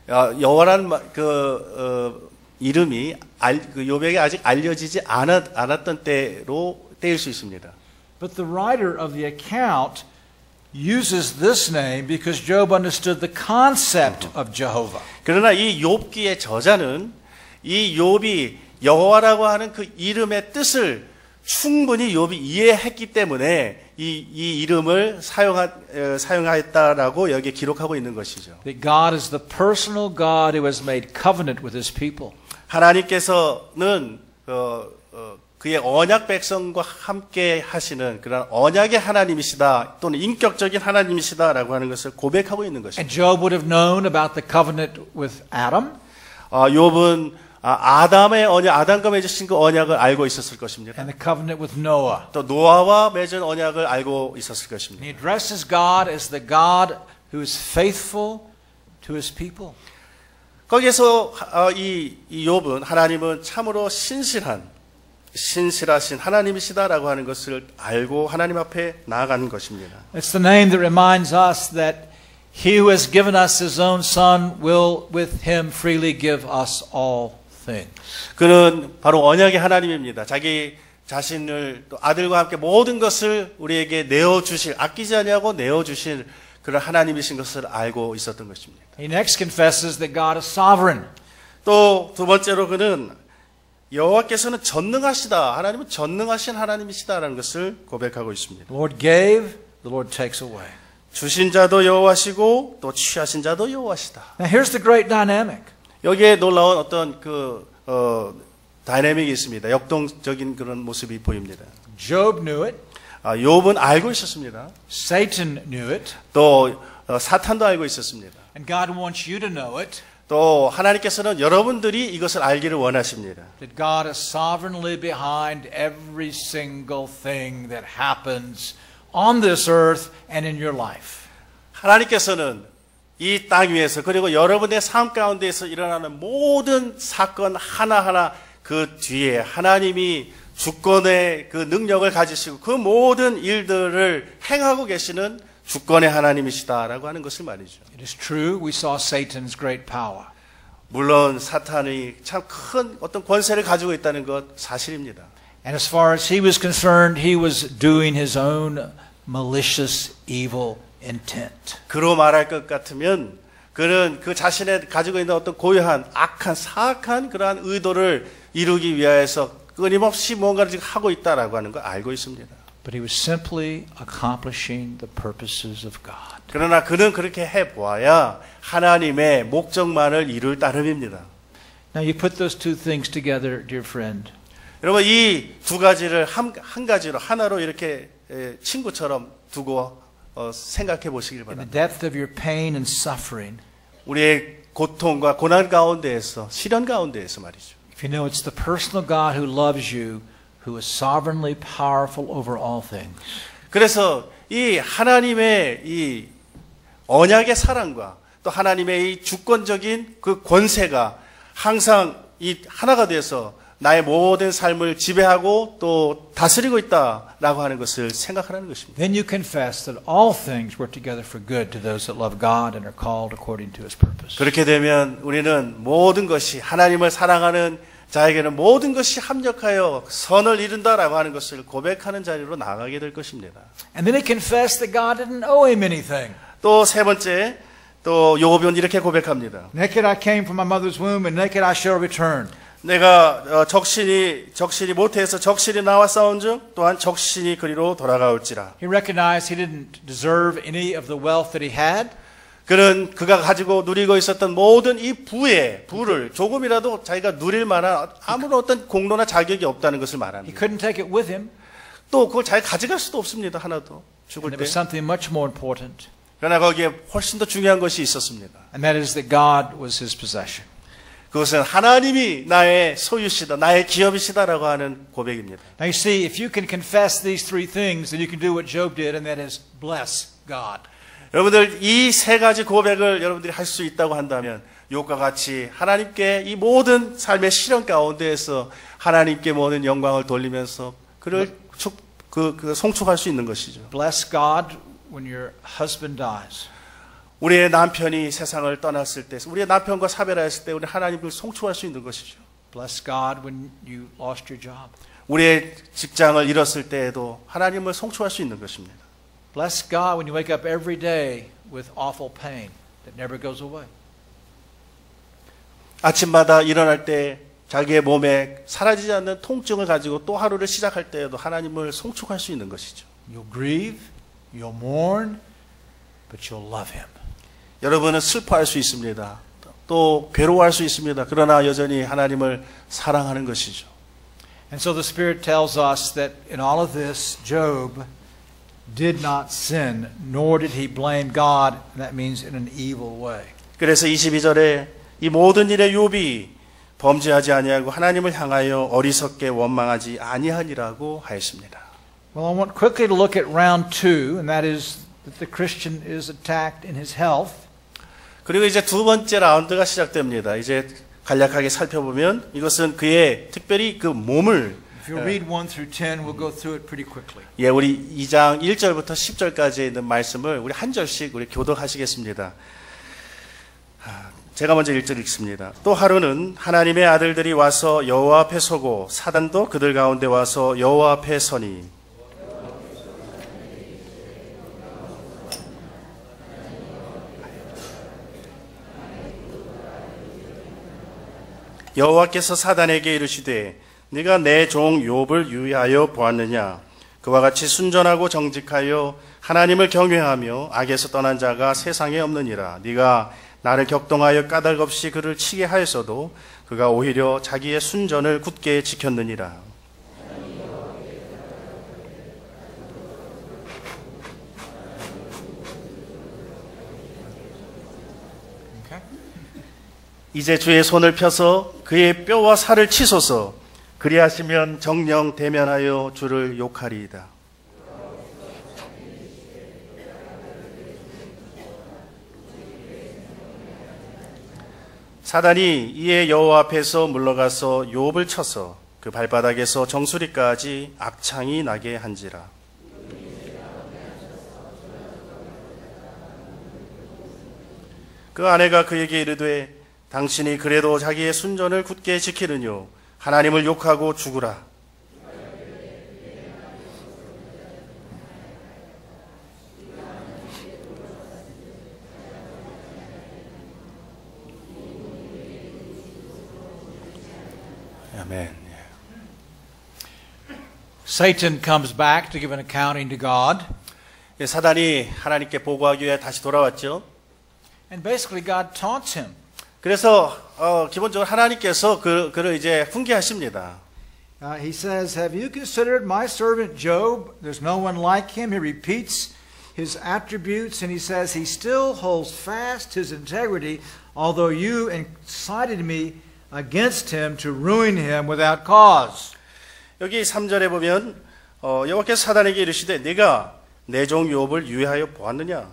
여호와라는 이름이 그 욥에게 아직 알려지지 않았던 때일 수 있습니다. But the writer of the account uses this name because Job understood the concept of Jehovah. 그러나 이 욥기의 저자는 이 욥이 여호와라고 하는 그 이름의 뜻을 충분히 욥이 이해했기 때문에 이 이름을 사용하였다라고 여기에 기록하고 있는 것이죠. That God is the personal God who has made covenant with His people. 하나님께서는 그의 언약 백성과 함께 하시는 그런 언약의 하나님이시다 또는 인격적인 하나님이시다라고 하는 것을 고백하고 있는 것입니다. And Job would have known about the covenant with Adam. 욥은 아담의 언약, 아담과 맺으신 그 언약을 알고 있었을 것입니다. And the covenant with Noah. 또 노아와 맺은 언약을 알고 있었을 것입니다. He addresses God as the God who is faithful to His people. 거기에서 이 욥은 하나님은 참으로 신실하신 하나님이시다라고 하는 것을 알고 하나님 앞에 나아가는 것입니다. It's the name that reminds us that He who has given us His own Son will with Him freely give us all things. 그는 바로 언약의 하나님입니다. 자기 자신을 또 아들과 함께 모든 것을 우리에게 내어주실, 아끼지 아니하고 내어주실 그런 하나님이신 것을 알고 있었던 것입니다. He next confesses that God is sovereign. 또 두 번째로 그는 여호와께서는 전능하시다. 하나님은 전능하신 하나님이시다라는 것을 고백하고 있습니다. The Lord gave, the Lord takes away. 주신 자도 여호와시고 또 취하신 자도 여호와시다. Now here's the great dynamic. 여기에 놀라운 어떤 다이내믹이 있습니다. 역동적인 그런 모습이 보입니다. Job knew it. 욥은 알고 있었습니다. Satan knew it. 또 사탄도 알고 있었습니다. And God wants you to know it. 또 하나님께서는 여러분들이 이것을 알기를 원하십니다. That God is sovereignly behind every single thing that happens on this earth and in your life. 하나님께서는 이 땅 위에서 그리고 여러분의 삶 가운데에서 일어나는 모든 사건 하나하나 그 그 뒤에 하나님이 주권의 그 능력을 가지시고 그 모든 일들을 행하고 계시는 주권의 하나님이시다라고 하는 것을 말이죠. It is true, we saw Satan's great power. 물론 사탄이 참 큰 어떤 권세를 가지고 있다는 것 사실입니다. And as far as he was concerned, he was doing his own malicious, evil intent. 그로 말할 것 같으면 그는 그 자신의 가지고 있는 어떤 고유한 악한 사악한 그러한 의도를 이루기 위하여서 끊임없이 뭔가를 지금 하고 있다라고 하는 걸 알고 있습니다. But he was simply accomplishing the purposes of God. 그러나 그는 그렇게 해보아야 하나님의 목적만을 이룰 따름입니다. Now you put those two things together, dear friend. 여러분 이 두 가지를 한 가지로 하나로 이렇게 친구처럼 두고 생각해 보시길 In the 바랍니다. depth of your pain and suffering, 우리의 고통과 고난 가운데에서 시련 가운데에서 말이죠. if you know it's the personal God who loves you, who is sovereignly powerful over all things. 그래서 이 하나님의 이 언약의 사랑과 또 하나님의 이 주권적인 그 권세가 항상 이 하나가 돼서 나의 모든 삶을 지배하고 또 다스리고 있다라고 하는 것을 생각하라는 것입니다. Then you confess that all things work together for good to those that love God and are called according to His purpose. 그렇게 되면 우리는 모든 것이 하나님을 사랑하는 자에게는 모든 것이 합력하여 선을 이룬다라고 하는 것을 고백하는 자리로 나가게 될 것입니다. And then he confessed that God didn't owe him anything. 또 세 번째 또 요업은 이렇게 고백합니다. Naked I came from my mother's womb, and naked I shall return. 내가 적신이 모태에서 적신이 나와 싸운즉 또한 적신이 그리로 돌아가올지라. He recognized he didn't deserve any of the wealth that he had. 그는 그가 가지고 누리고 있었던 모든 이 부를 조금이라도 자기가 누릴 만한 아무런 어떤 공로나 자격이 없다는 것을 He 말합니다. couldn't take it with him. 또 그걸 자기가 가져갈 수도 없습니다. 하나도 And 죽을 there 때. was something much more important, 그러나 거기에 훨씬 더 중요한 것이 있었습니다. and that is that God was his possession. 그것은 하나님이 나의 소유시다, 나의 기업이시다라고 하는 고백입니다. Now you see, if you can confess these three things, then you can do what Job did, and that is bless God. 여러분들 이 세 가지 고백을 여러분들이 할 수 있다고 한다면 욥과 같이 하나님께 이 모든 삶의 시련 가운데에서 하나님께 모든 영광을 돌리면서 그를 송축할 수 있는 것이죠. Bless God when your husband dies. 우리의 남편이 세상을 떠났을 때, 우리의 남편과 사별하였을 때 우리 하나님을 송축할 수 있는 것이죠. Bless God when you lost your job. 우리의 직장을 잃었을 때에도 하나님을 송축할 수 있는 것입니다. Bless God when you wake up every day with awful pain that never goes away. 아침마다 일어날 때 자기의 몸에 사라지지 않는 통증을 가지고 또 하루를 시작할 때에도 하나님을 송축할 수 있는 것이죠. You'll grieve, you'll mourn, but you'll love Him. 여러분은 슬퍼할 수 있습니다. 또 괴로워할 수 있습니다. 그러나 여전히 하나님을 사랑하는 것이죠. And so the Spirit tells us that in all of this, Job did not sin, nor did he blame God, and that means in an evil way. 그래서 22절에 이 모든 일에 욥이 범죄하지 아니하고 하나님을 향하여 어리석게 원망하지 아니하니라고 하였습니다. Well, I want quickly to look at round 2, and that is that the Christian is attacked in his health. 그리고 이제 두 번째 라운드가 시작됩니다. 이제 간략하게 살펴보면 이것은 그의 특별히 그 몸을 If you read 1 through 10, we'll go through it pretty quickly. 예, 우리 2장 1절부터 10절까지 있는 말씀을 우리 한 절씩 우리 교독하시겠습니다. 제가 먼저 1절 읽습니다. 또 하루는 하나님의 아들들이 와서 여호와 앞에 서고 사단도 그들 가운데 와서 여호와 앞에 서니 여호와께서 사단에게 이르시되 네가 내 종 욥을 유의하여 보았느냐 그와 같이 순전하고 정직하여 하나님을 경외하며 악에서 떠난 자가 세상에 없느니라 네가 나를 격동하여 까닭없이 그를 치게 하였어도 그가 오히려 자기의 순전을 굳게 지켰느니라. 이제 주의 손을 펴서 그의 뼈와 살을 치소서. 그리하시면 정령 대면하여 주를 욕하리이다. 사단이 이에 여호와 앞에서 물러가서 욥을 쳐서 그 발바닥에서 정수리까지 악창이 나게 한지라. 그 아내가 그에게 이르되 당신이 그래도 자기의 순전을 굳게 지키느뇨 하나님을 욕하고 죽으라. 아멘. Satan comes back to give an accounting to God. 사단이 하나님께 보고하기 위해 다시 돌아왔죠. And basically God taunts him. 그래서 기본적으로 하나님께서 그를 이제 훈계하십니다. He says, "Have you considered my servant Job? There's no one like him." He repeats his attributes and he says he still holds fast his integrity, although you incited me against him to ruin him without cause. 여기 3절에 보면 여호와께서 사단에게 이르시되 네가 내 종 욥을 유해하여 보았느냐?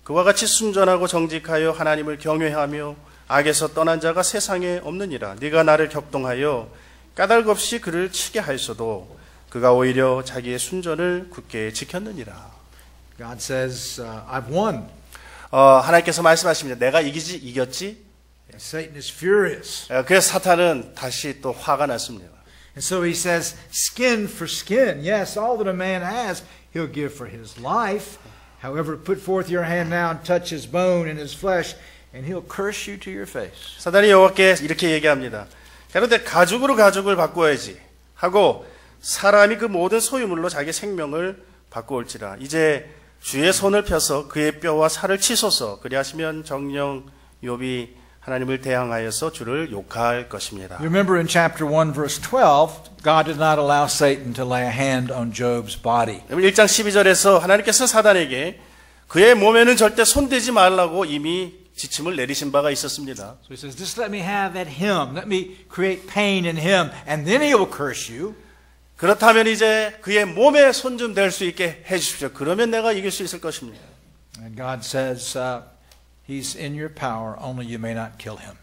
그와 같이 순전하고 정직하여 하나님을 경외하며 악에서 떠난 자가 세상에 없느니라. 네가 나를 격동하여 까닭 없이 그를 치게 하였어도 그가 오히려 자기의 순전을 굳게 지켰느니라. God says, I've won. 하나님께서 말씀하십니다. 내가 이겼지? Satan is furious. 그래서 사탄은 다시 또 화가 났습니다. And so he says, skin for skin. Yes, all that a man has, he'll give for his life. However, put forth your hand now and touch his bone and his flesh, and he'll curse you to your face. 사단이 여호와께 이렇게 얘기합니다. 그런데 가죽으로 가죽을 바꾸어야지 하고 사람이 그 모든 소유물로 자기 생명을 바꾸올지라. 이제 주의 손을 펴서 그의 뼈와 살을 치소서. 그리하시면 정녕 욥이 하나님을 대항하여서 주를 욕할 것입니다. You remember in chapter 1 verse 12, God did not allow Satan to lay a hand on Job's body. 1장 12절에서 하나님께서 사단에게 그의 몸에는 절대 손대지 말라고 이미 지침을 내리신 바가 있었습니다. So he says, just let me have at him. Let me create pain in him, and then he will curse you. 그렇다면 이제 그의 몸에 손 좀 댈 수 있게 해 주십시오. 그러면 내가 이길 수 있을 것입니다. And God says, he's in your power, only you may not kill him.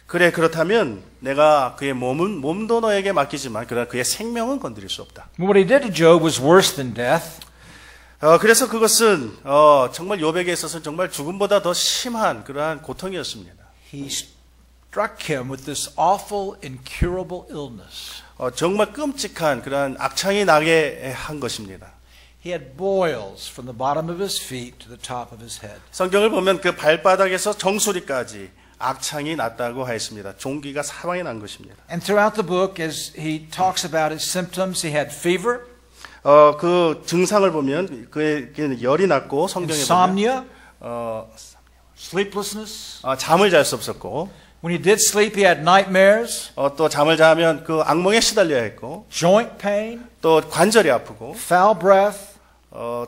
그래 그렇다면 내가 그의 몸도 너에게 맡기지만 그러나 그의 생명은 건드릴 수 없다. What he did to Job was worse than death. 그래서 그것은 정말 욥에게 있어서는 정말 죽음보다 더 심한 그러한 고통이었습니다. He struck him with this awful, incurable illness. 정말 끔찍한 그러한 악창이 나게 한 것입니다. He had boils from the bottom of his feet to the top of his head. 성경을 보면 그 발바닥에서 정수리까지 악창이 났다고 하였습니다. 종기가 사방에 난 것입니다. And throughout the book, as he talks about his symptoms, he had fever, 그 증상을 보면 그의 열이 났고 성경에 insomnia, 보면 sleeplessness. 잠을 잘 수 없었고 When he did sleep, he had nightmares, 또 잠을 자면 그 악몽에 시달려야 했고 joint pain, 또 관절이 아프고 foul breath,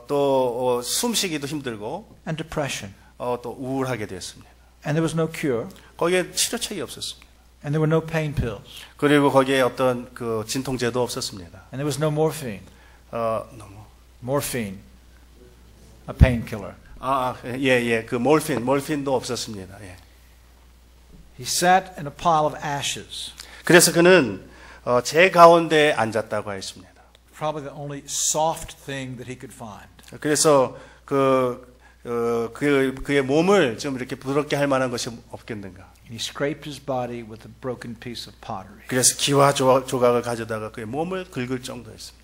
또 숨쉬기도 힘들고 and depression. 또 우울하게 되었습니다. And there was no cure, 거기에 치료책이 없었습니다. and there were no pain pills, 그리고 거기에 어떤 그 진통제도 없었습니다. and there was no morphine. 너무 Morphine, a painkiller. 그 몰핀도 없었습니다. 예. He sat in a pile of ashes, 그래서 그는 제 가운데에 앉았다고 했습니다. probably the only soft thing that he could find. 그래서 그의 몸을 좀 이렇게 부드럽게 할 만한 것이 없겠는가. And he scraped his body with a broken piece of pottery. 그래서 기와 조각을 가져다가 그의 몸을 긁을 정도였습니다.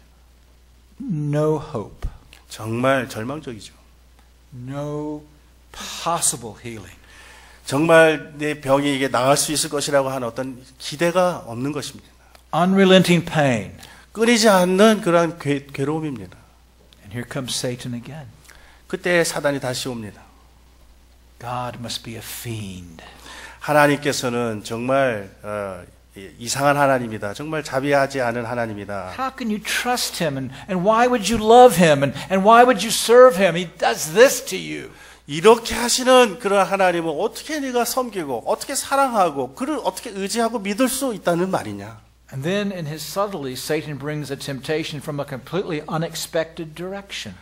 No hope, 정말 절망적이죠. no possible healing. 정말 내 병이 이게 나을 수 있을 것이라고 하는 어떤 기대가 없는 것입니다. Unrelenting pain. 끊이지 않는 그러한 괴로움입니다. And here comes Satan again. 그때 사단이 다시 옵니다. God must be a fiend. 하나님께서는 정말 이상한 하나님이다. 정말 자비하지 않은 하나님이다. How can you trust him? And why would you love him? And why would you serve him? He does this to you. 이렇게 하시는 그런 하나님을 어떻게 네가 섬기고 어떻게 사랑하고 그를 어떻게 의지하고 믿을 수 있다는 말이냐. And then in his subtlety, Satan brings a temptation from a completely unexpected direction.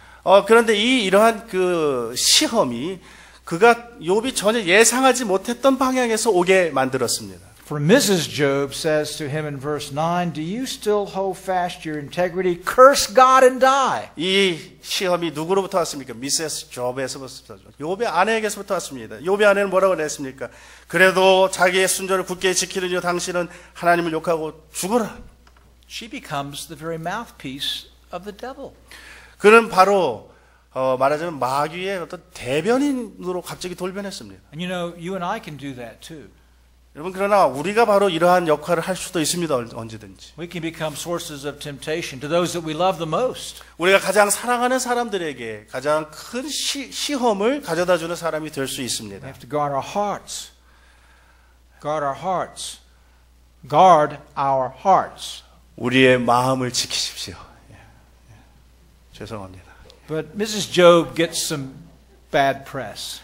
그런데 이러한 그 시험이 그가 욥이 전혀 예상하지 못했던 방향에서 오게 만들었습니다. For Mrs. Job says to him in verse 9, Do you still hold fast your integrity? Curse God and die. 이 시험이 누구로부터 왔습니까? 미세스 욥에서부터 욥의 아내에게서부터 왔습니다. 욥의 아내는 뭐라고 그랬습니까? 그래도 자기의 순전을 굳게 지키느니 당신은 하나님을 욕하고 죽어라. She becomes the very mouthpiece of the devil. 그는 바로 말하자면 마귀의 어떤 대변인으로 갑자기 돌변했습니다. And you know, you and I can do that too. 여러분 그러나 우리가 바로 이러한 역할을 할 수도 있습니다. 언제든지. We can become sources of temptation to those that we love the most. 우리가 가장 사랑하는 사람들에게 가장 큰 시험을 가져다주는 사람이 될 수 We 있습니다. have to guard our hearts. Guard our hearts. Guard our hearts. 우리의 마음을 지키십시오. 죄송합니다. But Mrs. Job gets some bad press.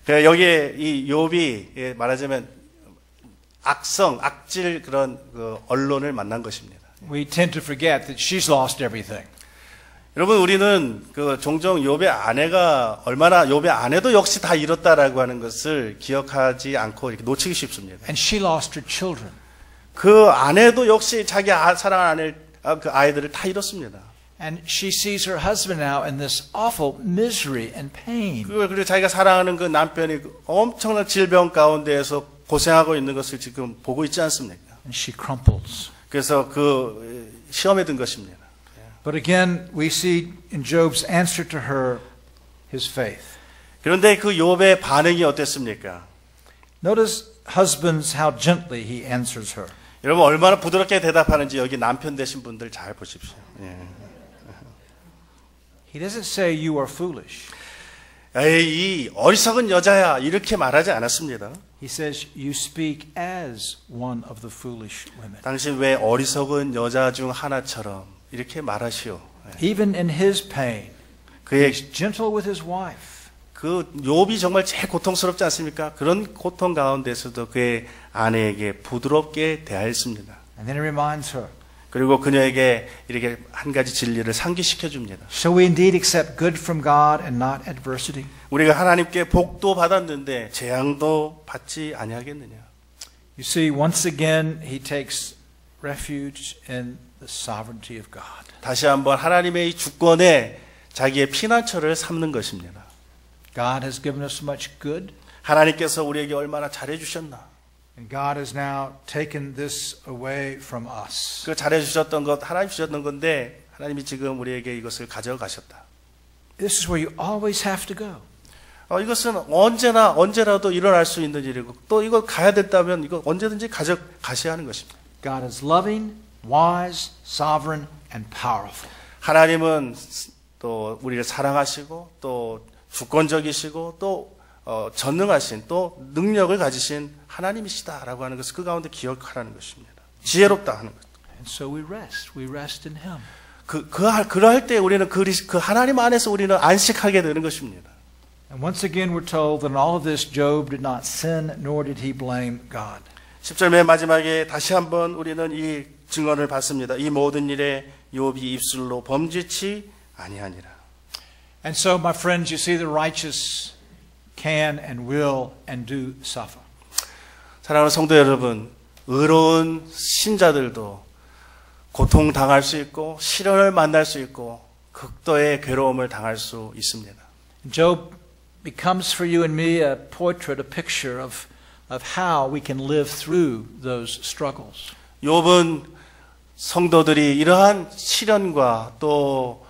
여기에 이 욥이 말하자면 악질 그런 언론을 만난 것입니다. We tend to forget that she's lost everything. 여러분 우리는 종종 욥의 아내가 얼마나 욥의 아내도 역시 다 잃었다라고 하는 것을 기억하지 않고 이렇게 놓치기 쉽습니다. And she lost her children. 그 아내도 역시 자기 사랑하는 그 아이들을 다 잃었습니다. And she sees her husband now in this awful misery and pain. 그리고 자기가 사랑하는 그 남편이 엄청난 질병 가운데에서 고생하고 있는 것을 지금 보고 있지 않습니까? And she crumples. 그래서 그 시험에 든 것입니다. But again, we see in Job's answer to her his faith. 그런데 그 욥의 반응이 어땠습니까? Notice husbands how gently he answers her. 여러분 얼마나 부드럽게 대답하는지 여기 남편 되신 분들 잘 보십시오. 예. He doesn't say you are foolish. 에이, 이 어리석은 여자야 이렇게 말하지 않았습니다. He says you speak as one of the foolish women. 당신 왜 어리석은 여자 중 하나처럼 이렇게 말하시오. Even in his pain, 그의 he's gentle with his wife. 그 욥이 정말 제일 고통스럽지 않습니까? 그런 고통 가운데서도 그의 아내에게 부드럽게 대하였습니다. And then he reminds her. 그리고 그녀에게 이렇게 한 가지 진리를 상기시켜 줍니다. Shall we indeed accept good from God and not adversity? 우리가 하나님께 복도 받았는데 재앙도 받지 아니하겠느냐? You see, once again he takes refuge in the sovereignty of God. 다시 한번 하나님의 이 주권에 자기의 피난처를 삼는 것입니다. God has given us much good. 하나님께서 우리에게 얼마나 잘해 주셨나? And God has now taken this away from us. 그 잘해 주셨던 것 하나님 주셨던 건데 하나님이 지금 우리에게 이것을 가져가셨다. This is where you always have to go. 이것은 언제라도 일어날 수 있는 일이고 또 이걸 가야 된다면 이거 언제든지 가셔야 하는 것입니다. God is loving, wise, sovereign, and powerful. 하나님은 또 우리를 사랑하시고 또 주권적이시고 또 전능하신 또 능력을 가지신 하나님이시다라고 하는 것을 그 가운데 기억하라는 것입니다. 지혜롭다 하는 것. And so we rest in Him. 그러할 때 우리는 그 하나님 안에서 우리는 안식하게 되는 것입니다. And once again we're told that in all of this Job did not sin nor did he blame God. 10절 맨 마지막에 다시 한번 우리는 이 증언을 받습니다. 이 모든 일에 욥이 입술로 범죄치 아니하니라. And so my friends, you see the righteous can and will and do suffer. 사랑하는 성도 여러분, 의로운 신자들도 고통당할 수 있고 시련을 만날 수 있고 극도의 괴로움을 당할 수 있습니다. Job becomes for you and me a portrait, a picture of how we can live through those struggles. 욥은 성도들이 이러한 시련과 또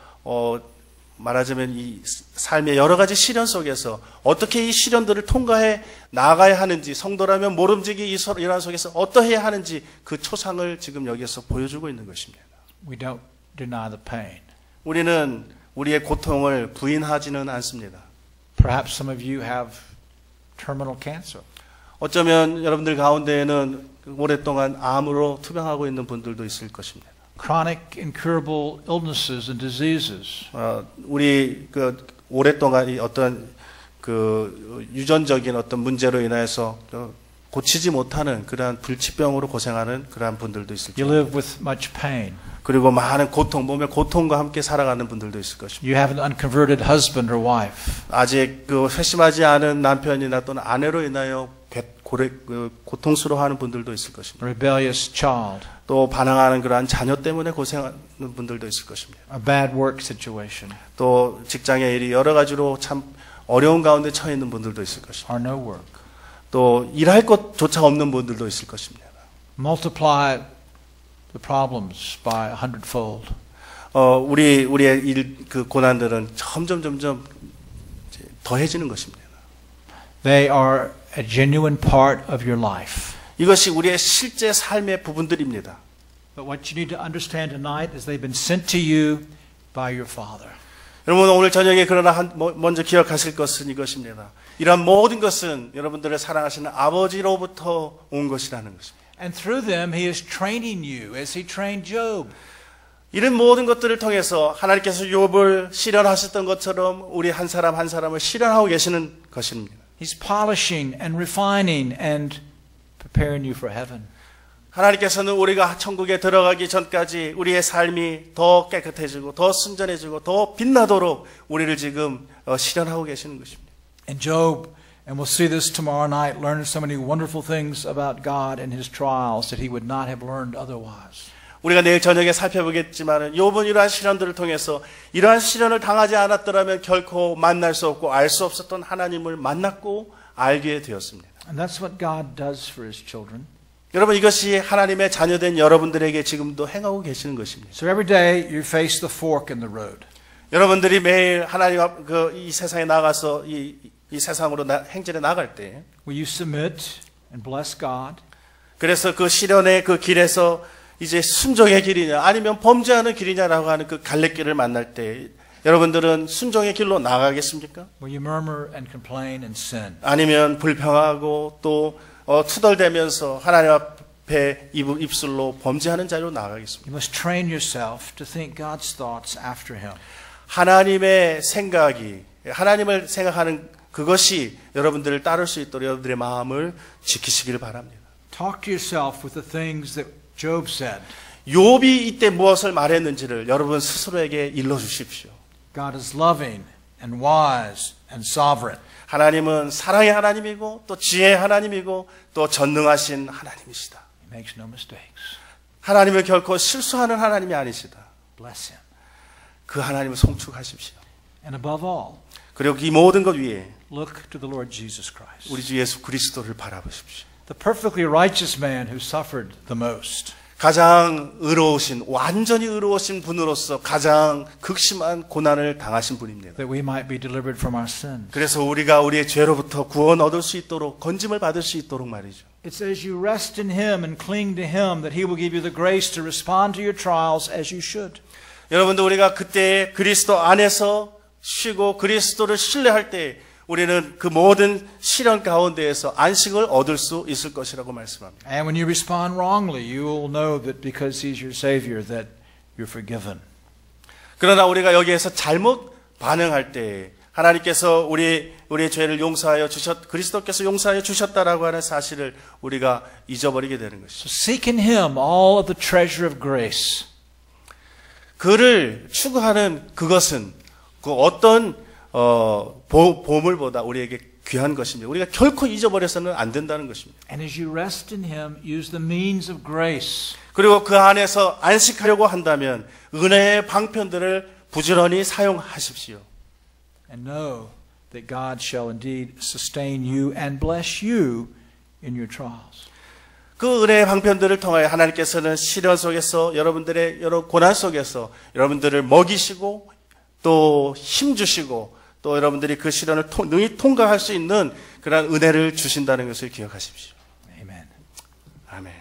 말하자면 이 삶의 여러 가지 시련 속에서 어떻게 이 시련들을 통과해 나가야 하는지 성도라면 모름지기 이러한 속에서 어떠해야 하는지 그 초상을 지금 여기서 보여주고 있는 것입니다. We don't deny the pain. 우리는 우리의 고통을 부인하지는 않습니다. Perhaps some of you have terminal cancer. 어쩌면 여러분들 가운데에는 오랫동안 암으로 투병하고 있는 분들도 있을 것입니다. Chronic incurable illnesses and diseases. 우리 오랫동안 이 어떤 그 유전적인 어떤 문제로 인해서 고치지 못하는 그러한 불치병으로 고생하는 그러한 분들도 있을 You 겁니다. live with much pain. 그리고 많은 고통, 몸의 고통과 함께 살아가는 분들도 있을 것입니다. You have an unconverted husband or wife. 아직 그 회심하지 않은 남편이나 또는 아내로 인하여 고통스러워하는 분들도 있을 것입니다. A rebellious child. 또 반항하는 그러한 자녀 때문에 고생하는 분들도 있을 것입니다. A bad work situation. 또 직장의 일이 여러 가지로 참 어려운 가운데 처해 있는 분들도 있을 것입니다. Or no work. 또 일할 것조차 없는 분들도 있을 것입니다. Multiply the problems by 100-fold. 우리의 그 고난들은 점점 이제 더해지는 것입니다. They are a genuine part of your life. 이것이 우리의 실제 삶의 부분들입니다. But what you need to understand tonight is they've been sent to you by your Father. 여러분 오늘 저녁에 그러나 먼저 기억하실 것은 이것입니다. 이러한 모든 것은 여러분들을 사랑하시는 아버지로부터 온 것이라는 것입니다. And through them he is training you as he trained Job. 이런 모든 것들을 통해서 하나님께서 욥을 실현하셨던 것처럼 우리 한 사람 한 사람을 실현하고 계시는 것입니다. He's polishing and refining and preparing you for heaven. 하나님께서는 우리가 천국에 들어가기 전까지 우리의 삶이 더 깨끗해지고 더 순전해지고 더 빛나도록 우리를 지금 실현하고 계시는 것입니다. And Job, and we'll see this tomorrow night, learned so many wonderful things about God and his trials that he would not have learned otherwise. 우리가 내일 저녁에 살펴보겠지만 욥은 이러한 시련들을 통해서 이러한 시련을 당하지 않았더라면 결코 만날 수 없고 알 수 없었던 하나님을 만났고 알게 되었습니다. And that's what God does for his children. 여러분 이것이 하나님의 자녀된 여러분들에게 지금도 행하고 계시는 것입니다. So every day you face the fork in the road. 여러분들이 매일 하나님 앞 이 세상에 나가서 이 세상으로 행진해 나갈 때 Will you submit and bless God? 그래서 그 시련의 그 길에서 이제 순종의 길이냐 아니면 범죄하는 길이냐라고 하는 그 갈래길을 만날 때 여러분들은 순종의 길로 나가겠습니까? Will you murmur and complain and sin? 아니면 불평하고 또 투덜대면서 하나님 앞에 입술로 범죄하는 자리로 나가겠습니까? You must train yourself to think God's thoughts after him. 하나님의 생각이 하나님을 생각하는 그것이 여러분들을 따를 수 있도록 여러분들의 마음을 지키시기를 바랍니다. Talk to yourself with the things that Job said. 욥이 이때 무엇을 말했는지를 여러분 스스로에게 일러 주십시오. God is loving and wise and sovereign. 하나님은 사랑의 하나님이고 또 지혜의 하나님이고 또 전능하신 하나님이시다. He makes no mistakes. 하나님은 결코 실수하는 하나님이 아니시다. Bless him. 그 하나님을 송축하십시오. And above all, 그리고 이 모든 것 위에 look to the Lord Jesus Christ. 우리 주 예수 그리스도를 바라보십시오. The perfectly righteous man who suffered the most. 가장 의로우신 완전히 의로우신 분으로서 가장 극심한 고난을 당하신 분입니다. That we might be delivered from our sins. 그래서 우리가 우리의 죄로부터 구원 얻을 수 있도록 건짐을 받을 수 있도록 말이죠. It's as you rest in him and cling to him that he will give you the grace to respond to your trials as you should. 여러분들 우리가 그때 그리스도 안에서 쉬고 그리스도를 신뢰할 때 우리는 그 모든 시련 가운데에서 안식을 얻을 수 있을 것이라고 말씀합니다. And when you respond wrongly, you will know that because he's your savior that you're forgiven. 그러나 우리가 여기에서 잘못 반응할 때 하나님께서 우리의 죄를 용서하여 그리스도께서 용서하여 주셨다라고 하는 사실을 우리가 잊어버리게 되는 것이죠. So seek in him all of the treasure of grace. 그를 추구하는 그것은 그 어떤 보물보다 우리에게 귀한 것입니다. 우리가 결코 잊어버려서는 안 된다는 것입니다. And as you rest in him, use the means of grace. 그리고 그 안에서 안식하려고 한다면 은혜의 방편들을 부지런히 사용하십시오. And know that God shall indeed sustain you and bless you in your trials. 그 은혜의 방편들을 통하여 하나님께서는 시련 속에서 여러분들의 여러 고난 속에서 여러분들을 먹이시고 또 힘주시고 또 여러분들이 그 시련을 능히 통과할 수 있는 그런 은혜를 주신다는 것을 기억하십시오. Amen. 아멘.